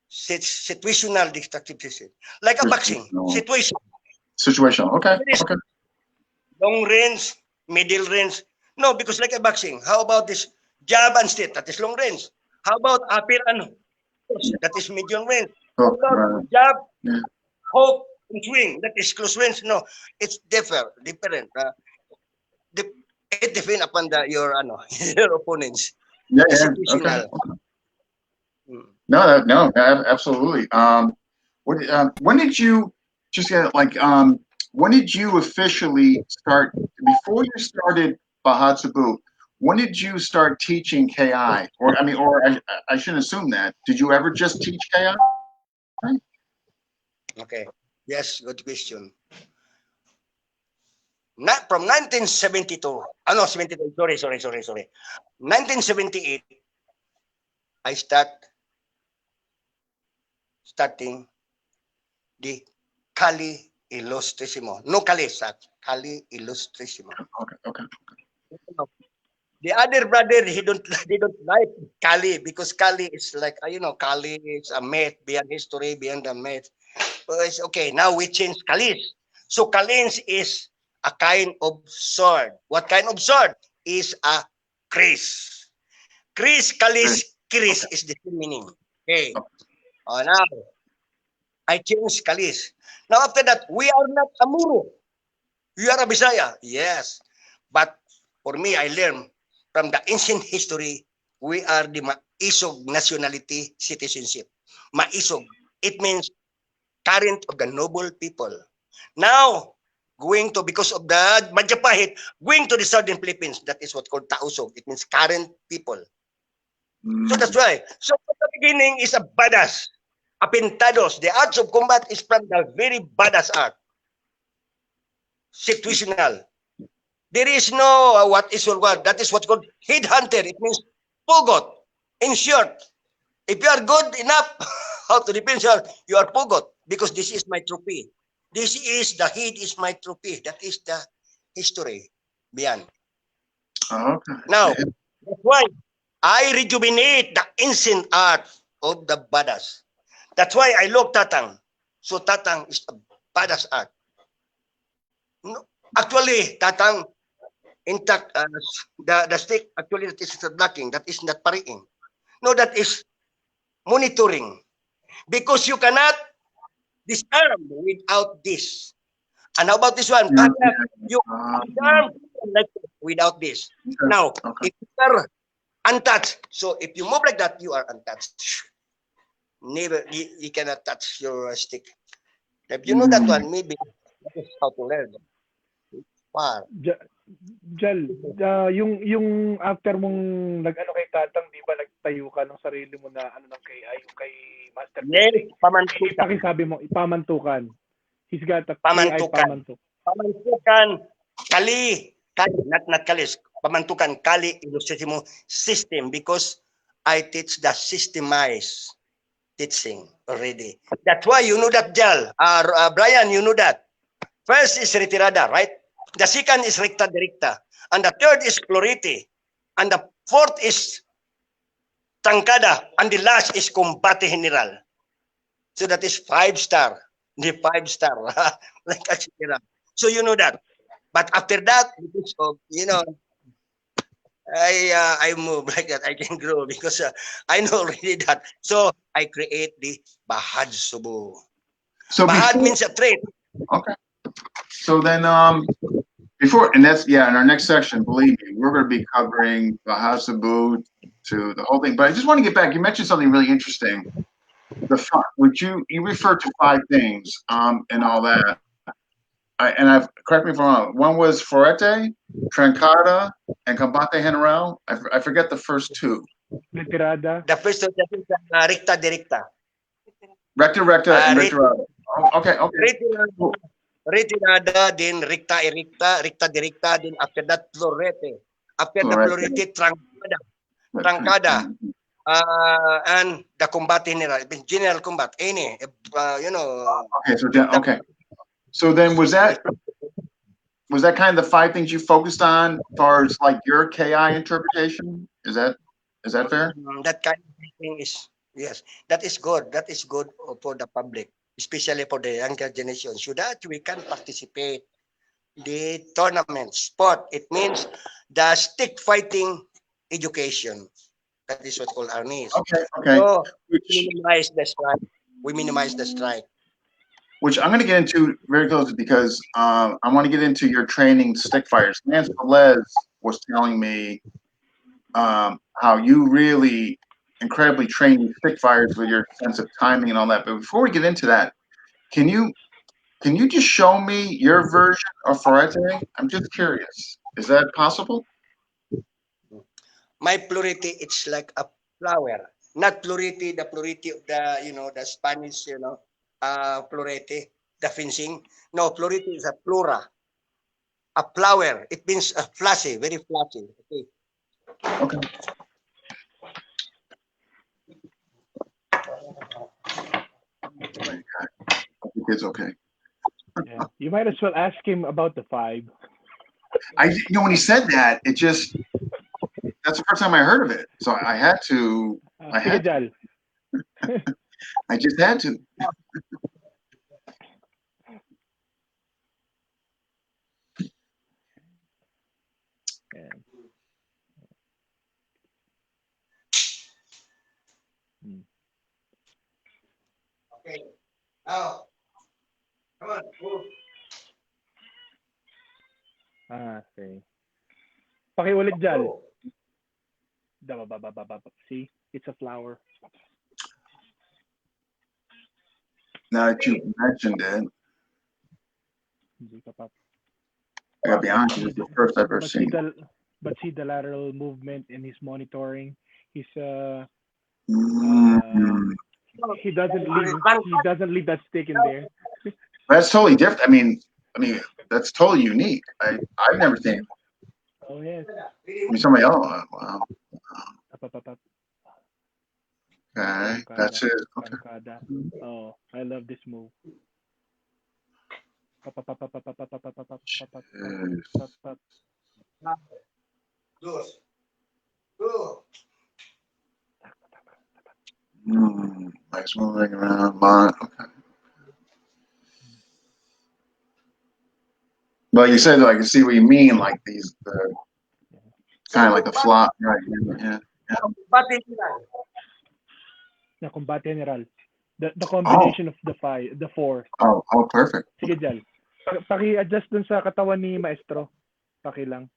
Situational destructive system, like a boxing Situational. situation. Situational. Okay. There is Okay. long range, middle range. No, because like a boxing, how about this jab and straight? That is long range. How about upper and cross? Yeah. That is medium range. How Oh, about right. jab, Yeah. hook, and swing? That is close range. No, it's different. It depends upon your your opponents. Yeah. It's Yeah. Okay. situational. Okay. Mm. No, absolutely. When did you just get like when did you officially start before you started Bahatsabu? When did you start teaching KI? I shouldn't assume that. Did you ever just teach KI? Okay. Yes, good question. Not from 1972. No, 72. Sorry. 1978. I starting the Kali Illustrisimo. No Kali, Kali Illustrisimo. Okay. The other brother, they don't like Kali because Kali is like Kali is a myth beyond history, beyond the myth. But it's okay. Now we change Kalis. So Kalins is a kind of sword. What kind of sword? Is a Chris. Chris, Great. Kalis, Chris Okay. is the same meaning. Okay. Oh, now I change Kalis. Now after that, we are not a Muro. You are a Bisaya. Yes. But for me, I learned from the ancient history, we are the Maisog nationality citizenship. Maisog. It means current of the noble people. Now, going to, because of the Majapahit, going to the southern Philippines, that is what called Tausog. It means current people. So Mm, that's why. So from the beginning is a badass. A pintados. The arts of combat is from the very badass art. Situational. There is no what is what. That is what's called headhunter. It means pugot. In short, if you are good enough how to defend yourself, you are pugot because this is my trophy. This is the head is my trophy. That is the history beyond. Now, okay. that's why I rejuvenate the ancient art of the badass. That's why I love Tatang. So Tatang is a badass art. No, actually, Tatang intact the stick actually that is not blocking. That is not parrying. No, that is monitoring because disarm without this. And how about this one? Yeah. You disarm like without this. Now, if you are untouched, so if you move like that, you are untouched. Never, you cannot touch your stick. If you know that one, maybe that is how to learn. Wow. Jal, yung after mong nag-ano kay Tatang, di ba nagtayo ka ng sarili mo na ano ng yung kay Master Yes, pamantukan. Ipakisabi mo, ipamantukan. He's got a Pamantukan. Pamantukan, not kalis. Pamantukan, kali, Illustrisimo system, because I teach the systemized teaching already. That's why you know that, Jal. Bryan, you know that. First is retirada, right? The second is recta directa. And the third is pluriti. And the fourth is tangkada. And the last is combate general. So that is 5-star. The 5-star. Like a general. So you know that. But after that, because of, you know, I move like that. I can grow because I know already that. So I create the Bahad Subu. So Bahad means a trait. Okay. So then, before, and that's, yeah, in our next section, believe me, we're going to be covering Bahad Subu to the whole thing. But I just want to get back. You mentioned something really interesting. The front, you referred to 5 things, and all that. Correct me if I'm wrong. One was Forete, Trancada, and Combate General. I forget the first 2. Retirada. The first one is recta directa. Recta, and retirada. Okay. Retirada, then recta erecta, recta directa, then after that plurete. After the plurete, trancada. And the combat general combat, any, you know. Okay. So then was that kind of the 5 things you focused on as far as like your KI interpretation? Is that fair? That kind of thing is, yes, that is good. That is good for the public, especially for the younger generation, so that we can participate the tournament sport. It means the stick fighting education. That is what called arnis. Okay. So we minimize the strike. Which I'm going to get into very closely because I want to get into your training stick fighters. Lance Velez was telling me how you really incredibly train stick fighters with your sense of timing and all that. But before we get into that, can you just show me your version of Forete? I'm just curious. Is that possible? My plurity, it's like a flower. Not plurity, the plurity of the, you know, the Spanish, you know, plurity, the fencing. No, plurity is a plura. A flower. It means a flashy, very flashy. Okay. Okay. It's okay. Yeah. You might as well ask him about the 5. When he said that, it just, that's the first time I heard of it. So I had to. I just had to. Okay. Now, come on, move. Okay. Pakiulit dyan. See? It's a flower. Now that you mentioned it, I gotta be honest, it's the first I've ever seen. But see the lateral movement in his monitoring. He's he doesn't leave that stick in there. That's totally different. I mean, that's totally unique. I've never seen it. Oh yes. Somebody else. Wow. Okay, that's it. Okay. Oh, I love this move. Nice moving around. Okay. Well, you said I can see what you mean, like these, kind of like the flop, right? Yeah. Na combate general. The combination of the four. Oh, perfect. Sige, Jal. Paki-adjust dun sa katawan ni Maestro. Paki lang.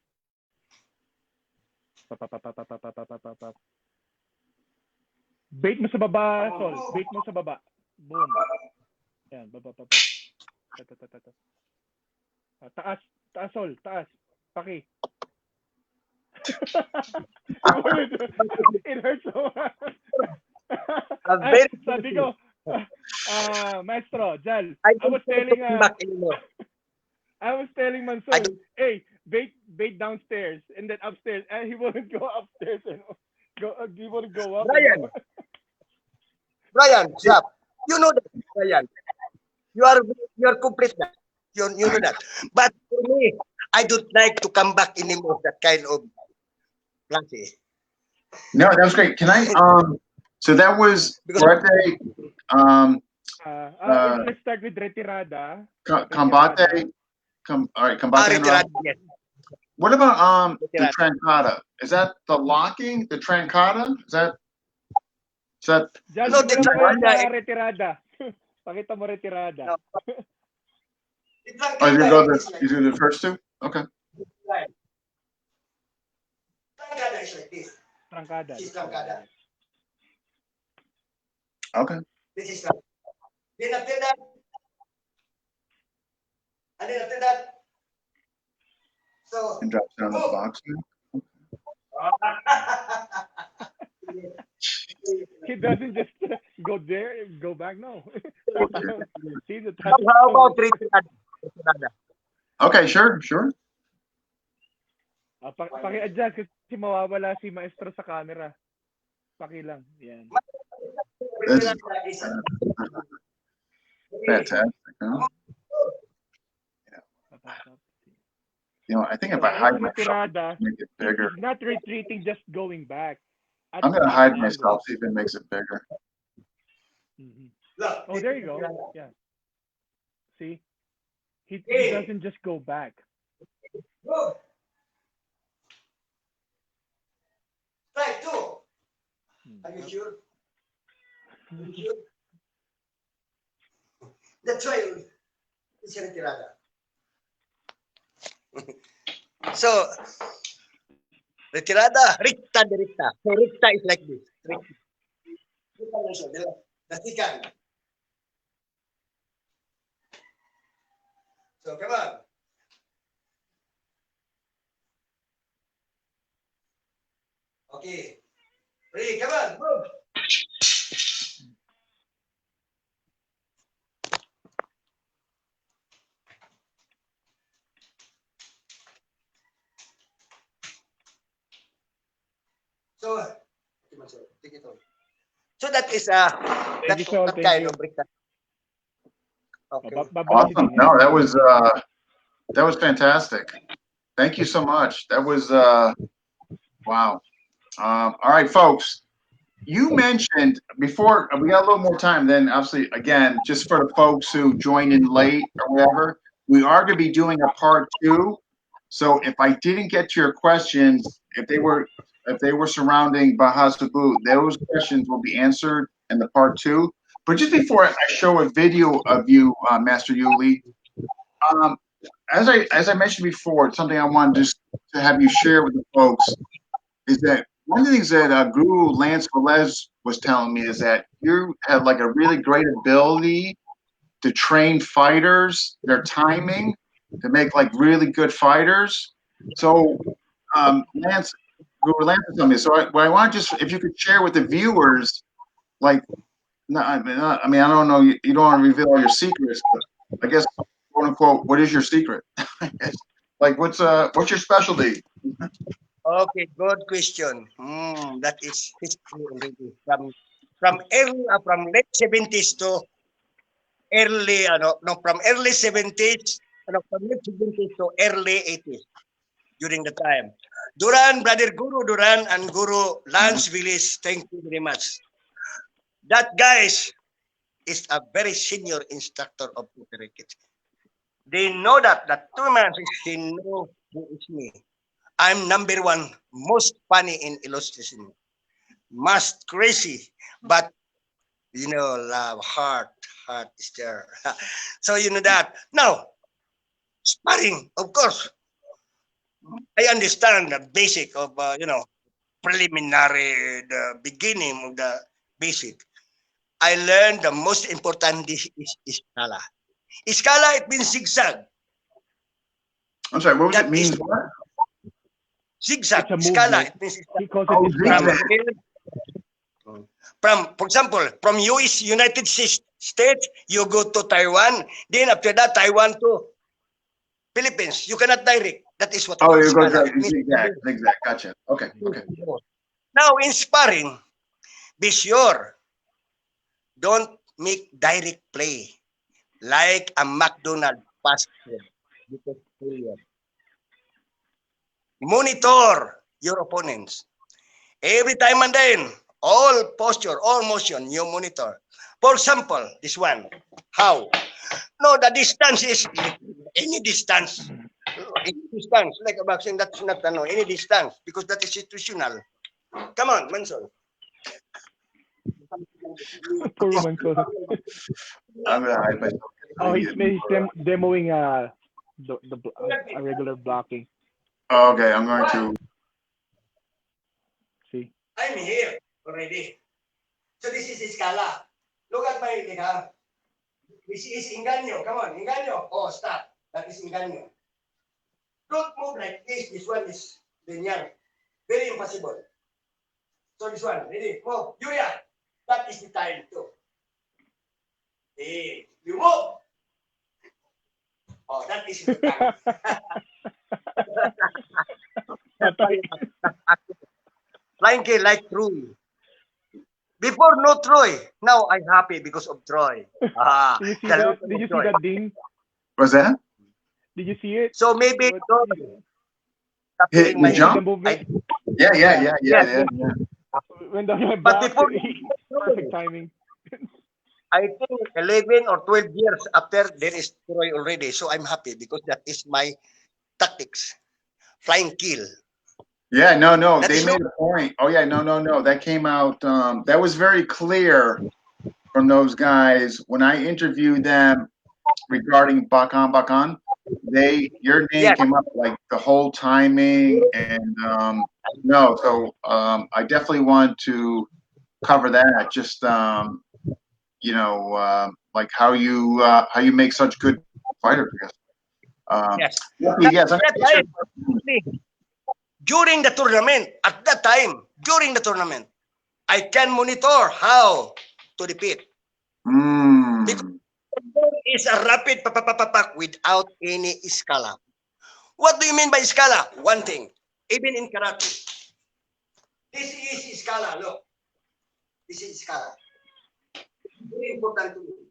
Bait mo sa baba, Sol. Bait mo sa baba. Boom. Yan, baba. Taas, Sol. Taas. Paki. It hurts so much. Sabi ko, Maestro, Jal, I was telling Manson, hey, bait downstairs and then upstairs, and he wouldn't go upstairs and he wouldn't go up. Bryan, stop. You know that, Bryan. You are complete that. You know that. But for me, I don't like to come back anymore that kind of class. No, that was great. Can I so that was birthday let's start with retirada. Combate. All right, combate. Retirada, yes. What about the trancata? Is that the locking? The trancata? Is that no, the trancata retirada. Pakita mo retirada. No. Oh, you do the first two? Okay. Trancada is like this. Trancada. This is trancada. Okay. This is trancada. Then after that, so And drops down the box. He doesn't just go there, go back. No. See the how about retirada? Okay, sure. Paki-adjust kasi mawawala si Maestro sa camera. Paki lang. Yan. Fantastic. Huh? Yeah. I think if I hide myself, make it bigger. Not retreating, just going back. I'm going to hide myself, see if it makes it bigger. Mm-hmm. Oh, there you go. Yeah. See? He doesn't just go back. Right, two. Are you sure? That's why it's retirada. So, retirada, recta, directa. So, recta is like this. Recta. The second. So, come on. Okay. Ready, come on, move. So, take it on. So that is that kind of break. Okay. Awesome. No, that was fantastic. Thank you so much. That was wow. All right, folks. You mentioned before we got a little more time. Then obviously, again, just for the folks who joined in late or whatever, we are going to be doing a part 2. So if I didn't get to your questions, if they were surrounding Bahasabu, those questions will be answered in the part 2. But just before I show a video of you, Master Yuli, as I mentioned before, it's something I wanted just to have you share with the folks is that one of the things that Guru Lance Velez was telling me is that you have like a really great ability to train fighters, their timing, to make like really good fighters. So Guru Lance is telling me. So what I want to just, if you could share with the viewers, like, I mean, I don't know, you don't want to reveal all your secrets, but I guess, quote unquote, what is your secret? Like, what's your specialty? Okay, good question. That is history already. From late 70s to early from early 70s, from late 70s to early 80s during the time. Brother Guru Duran and Guru Lance Willis, thank you very much. That guys is a very senior instructor of cricket. They know that 2 months they know who is me. I'm number 1 most funny in illustration. Most crazy, but Love, heart is there. So you know that. Now, sparring, of course, I understand the basic of, preliminary, the beginning of the basic. I learned the most important is Iskala. Iskala, it means zigzag. I'm sorry, what was That it means? is What? zigzag. It's a Iskala, movement. it means He calls Oh, it from Iskala. zigzag. for example, from US United States, you go to Taiwan. Then after that, Taiwan to Philippines. You cannot direct. That is what Oh, called you go Iskala. It means zigzag, zigzag. Gotcha. Okay, okay. now in sparring, be sure don't make direct play like a McDonald's fast food because failure. Monitor your opponents. Every time and then, all posture, all motion, you monitor. For example, this one. How? No, the distance is any distance. Any distance, like a boxing, that's not any distance because that is situational. Come on, Manson. Poor Manson. I'm gonna hide myself. Oh, he's demoing a regular blocking. Okay, I'm going to. See. I'm here already. So this is Iskala. Look at my leg. This is Inganyo. Come on, Inganyo. Oh, stop. That is Inganyo. Don't move like this. This one is linear. Very impossible. So this one, ready? Move. Yuria. That is the time too. Hey, you move. Oh, that is the time. Flying K like Troy. Before no Troy. Now I'm happy because of Troy. Did you see that? Did you see that, Dean? What's that? Did you see it? So maybe What- Hit my the jump? the movement Yeah. when the guy But blocked, before perfect timing. I think 11 or 12 years after there is Troy already. So I'm happy because that is my tactics. Flying kill. Yeah, no. That They is made a point. Oh yeah, no. That came out. That was very clear from those guys when I interviewed them regarding Bakan. Your name yes. came up like the whole timing and no. So I definitely want to cover that. Just like how you make such good fighters. I guess. Yes. Yes. That time, during the tournament, at that time, during the tournament, I can monitor how to defeat. Because it's a rapid papak without any escala. What do you mean by escala? One thing, even in karate, this is escala. Look, this is escala. Very important to me.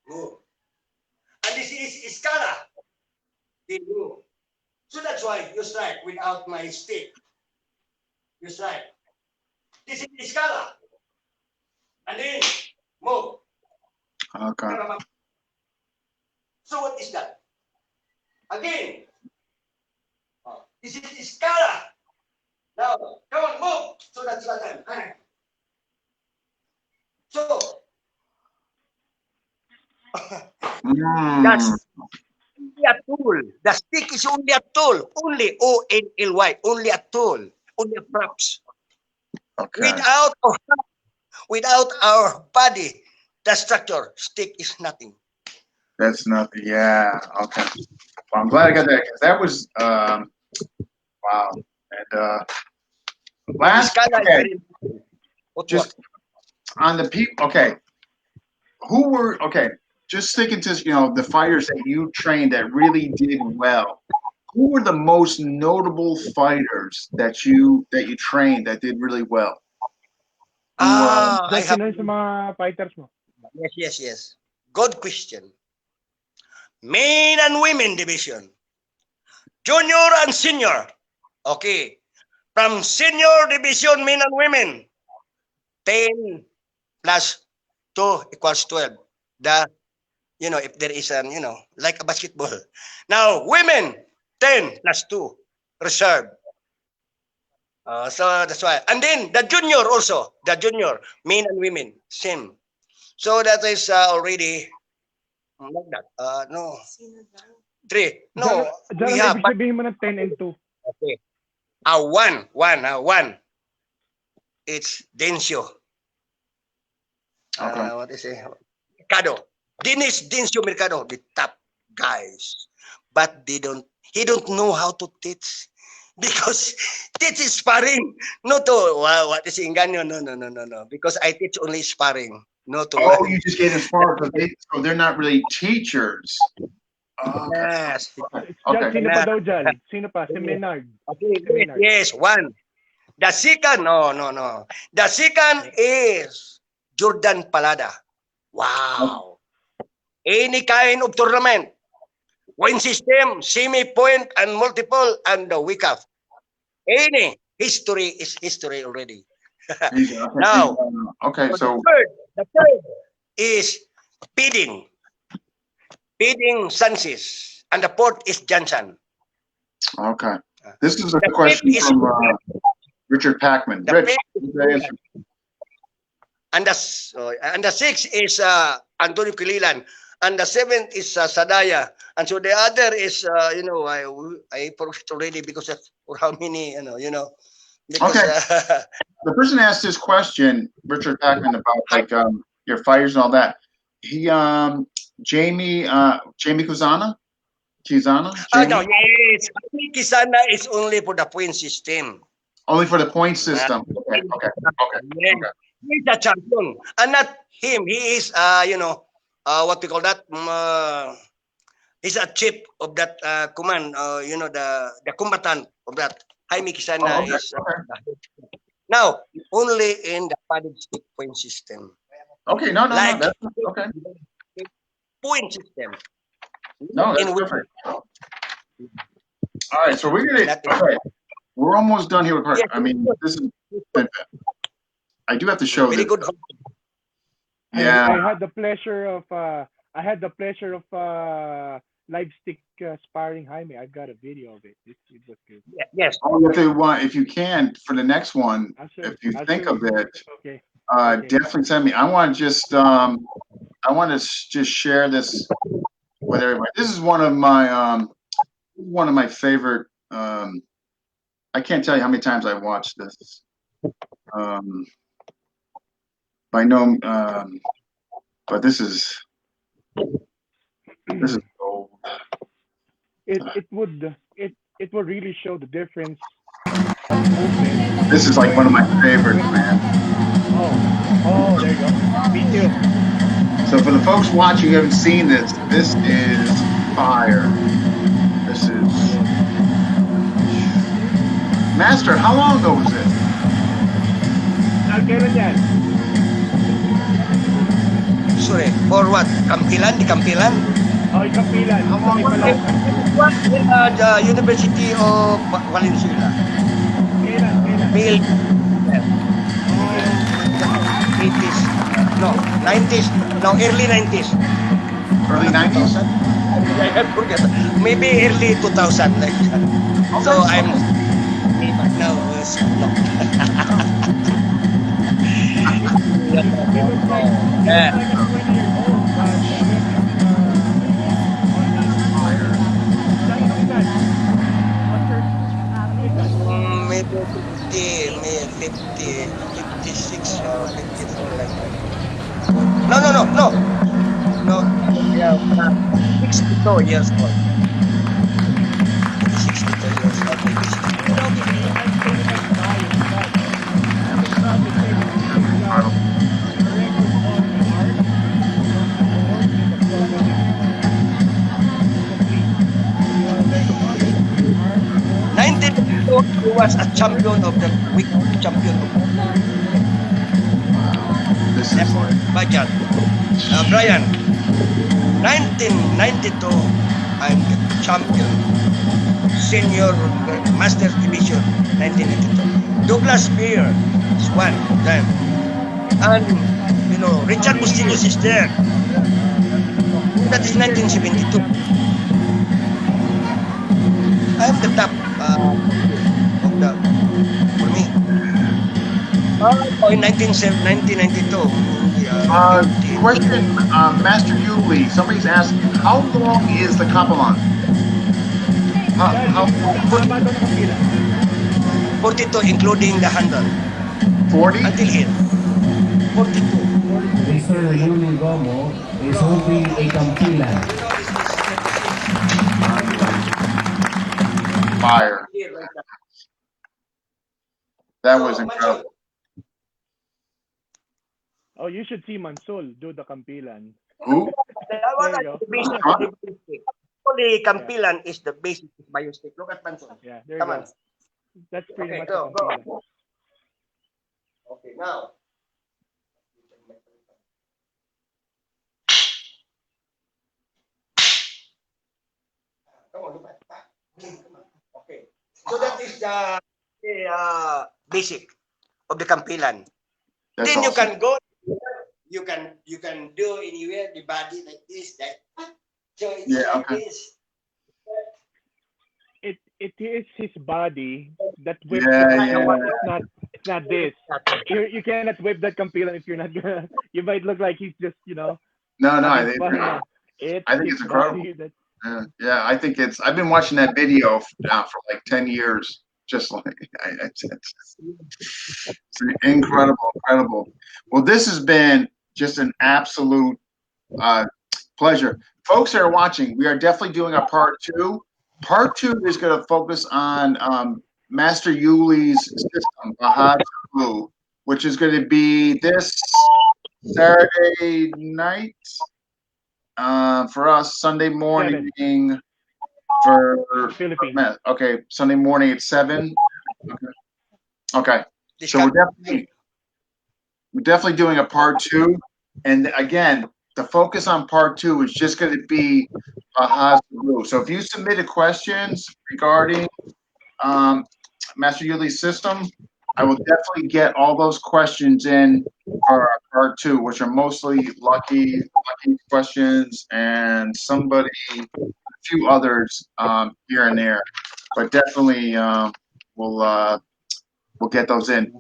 Move. And this is escala. They move. So that's why you strike without my stick. You strike. This is escala. And then move. Okay. So what is that? Again. This is escala. Now, come on, move. So that's what I'm. So that's only a tool. The stick is only a tool. Only ONLY. Only a tool. Only a props. Okay. Without our body, the structure, stick is nothing. That's not the okay. Well, I'm glad I got that because that was wow. And last Escala is okay, very important. just on the people. Okay, who were okay? Just sticking to the fighters that you trained that really did well. Who were the most notable fighters that you trained that did really well? I have. Sa mga fighters mo. Yes. Good question. Men and women division. Junior and senior. Okay. From senior division, men and women, 10 plus 2 equals 12. If there is like a basketball. Now, women, 10 plus 2, reserve. So that's why. And then the junior also, the junior, men and women, same. So that is already like that. No, three. No, we Diyan ang have. ibig sabihin mo ng 10 and 2. Okay. One. It's Dencio. Okay. What is it? Mercado. Dencio Mercado, the top guys. But he don't know how to teach. Because teach is sparring. No to what is Enganyo? No. Because I teach only sparring. No to Oh, you just gave them sparring, so they're not really teachers. Oh, okay. Yes. Diyan, Okay. sino pa daw dyan? Sino pa? Si Menard. Okay, yes, one. The second, no. The second is Jordan Palada. Wow. Any kind of tournament, point system, semi-point, and multiple, and the week off. Any history is history already. Now, okay, so the third is Feeding Sanchez, and the fourth is Johnson. okay, this is a The question fifth is from Richard Packman. the Rich, fifth who's the answer? and the sixth is Antonio Quililan, and the seventh is Sadaya, and so the other is I forgot already because of for how many because, Okay. The person asked this question, Richard Packman, about like your fires and all that. He Jamie Kizana? no, yes, Kisana is only for the point system. Only for the point system. Okay. Yes. He's a champion, and not him. He is, what we call that. He's a chief of that command. The combatant of that. Jaime Kisana is now only in the padded stick point system. Okay, no, that's okay. Point system. No, that's perfect. All right, so we're gonna. Okay, we're almost done here with part. Yes. I mean, this is. I do have to show Very this. good. Yeah. I had the pleasure of live stick sparring Jaime. I've got a video of it. It was good. Yes. Oh, if you can for the next one, if you think of it, okay. definitely send me. I want to just just share this with everybody. This is one of my favorite. I can't tell you how many times I watched this. But this is gold. It would really show the difference of movement. This is like one of my favorites, man. Oh, there you go. Me too. So for the folks watching who haven't seen this, this is fire. This is Master. How long ago was this? Kailan yan? Sorry, for what? Di Kampilan? Oh, Ikapilan. What in the University of Valenzuela? Kailan? Mil 80s. No, 90s. No, early 90s. Early 90s? I forget. Maybe early 2000 like that. So I'm now no. Maybe 50, 56 or 54 like that. No. Yeah, 62 years old. 62 years old. He was a champion of the week champion of This is like Bryan. 1992, I'm the champion. Senior Master Division, 1992. Douglas Beer is one time. And, Richard Bustillos is there. That is 1972. I'm the top of the, for me. Oh, in 1992. Question, Master Yuli. Somebody's asking, how long is the Kapalan? Jal, How yung haba daw ng kapila. 42, including the handle. 40? Until here. 42. 42. Mr. Yuli Romo is holding a Campila. You know, this is Fire. here like that. That So, was incredible. Oh, you should see Mansul do the kampilan. Who? That was There you go. the basic of the basic. Only Kampilan is the basic biostick. Look at Manson. Yeah, there you Come go. on. That's pretty Okay, much go, a go. kampila. Okay, now. Come on, look at that. Come on. Okay. So that is the basic of the Kampilan. That's Then you awesome. can go. You can do anywhere the body like this, that. So it's Yeah, like okay. this. It is his body that whips Yeah, the yeah. kampilan. It's not this. You cannot whip that kampilan if you're not gonna. You might look like he's just No, I having think, fun. It's I think his it's incredible. body that. Yeah, I think it's. I've been watching that video now for like 10 years. Just like it's incredible. Well, this has been just an absolute pleasure, folks that are watching. We are definitely doing a part 2. Part 2 is going to focus on Master Yuli's system, Bahad Blue, which is going to be this Saturday night for us, Sunday morning for Philippines. Okay, Sunday morning at 7. Okay. This So we're definitely doing a part 2, and again, the focus on part 2 is just going to be Blue. So if you submitted questions regarding Master Yuli's system, I will definitely get all those questions in for our part 2, which are mostly lucky questions and a few others here and there, but definitely we'll get those in.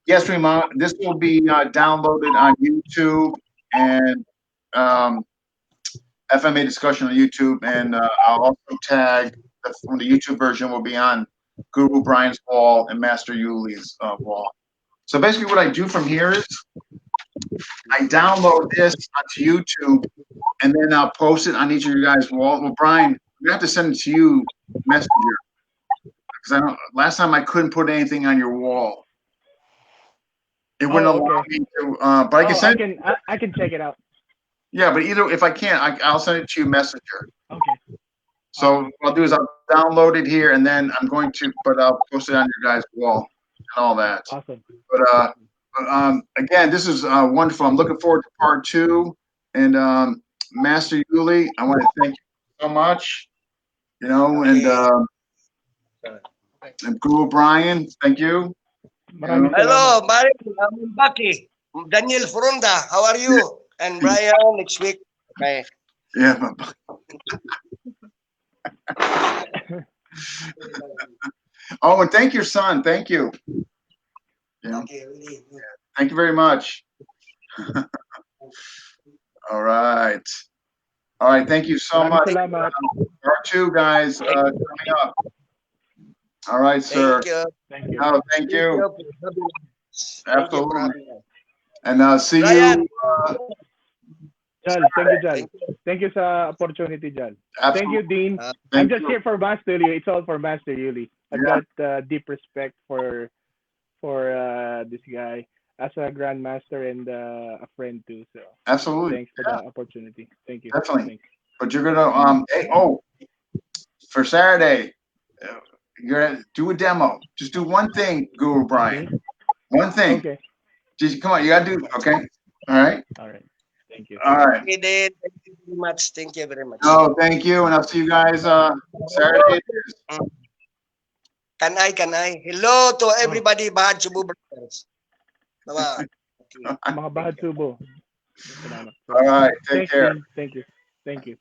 Yes, Rima, this will be downloaded on YouTube and FMA discussion on YouTube, and I'll also tag from the YouTube version will be on Guro Bryan's wall and Master Yuli's wall. So basically what I do from here is I download this onto YouTube and then I'll post it on each of you guys' wall. Well, Bryan, we have to send it to you Messenger. Because last time I couldn't put anything on your wall. It wouldn't allow me to, but I can send it. I can check it out. Yeah, but either if I can't, I'll send it to you Messenger. Okay. So what I'll do is I'll download it here, and then but I'll post it on your guys' wall and all that. Awesome. But again, this is wonderful. I'm looking forward to part 2. And Master Yuli, I want to thank you so much. And Guro Bryan, thank you. Hello, Bryan. I'm Bucky. Daniel Fronda, how are you? And Bryan next week. Okay. Yeah. Oh, and thank your son. Thank you. Okay, really. Thank you very much. All right. Thank you so much. Part 2, guys, coming up. All right, sir. Thank you. No, thank you. Absolutely. And see Bryan. you. Jal, thank you, Jal. Thank you sa opportunity, Jal. Absolutely. Thank you, Dean. I'm just here for Master Yuli. It's all for Master Yuli. I've got deep respect for this guy as a grandmaster and a friend too. So absolutely. Thanks for the opportunity. Thank you. Definitely. Thanks. But you're gonna for Saturday, you're gonna do a demo. Just do one thing, Guro Bryan. Okay. One thing. Okay. Just come on, you gotta do. Okay. All right. All right. Thank you. All right. Okay, then. Thank you very much. Thank you very much. Oh, thank you, and I'll see you guys Saturday. Can I? Hello to everybody, Bahad Subo brothers. Bye-bye. Mga Bahad Subo. All right. Take care. Thank you. Thank you.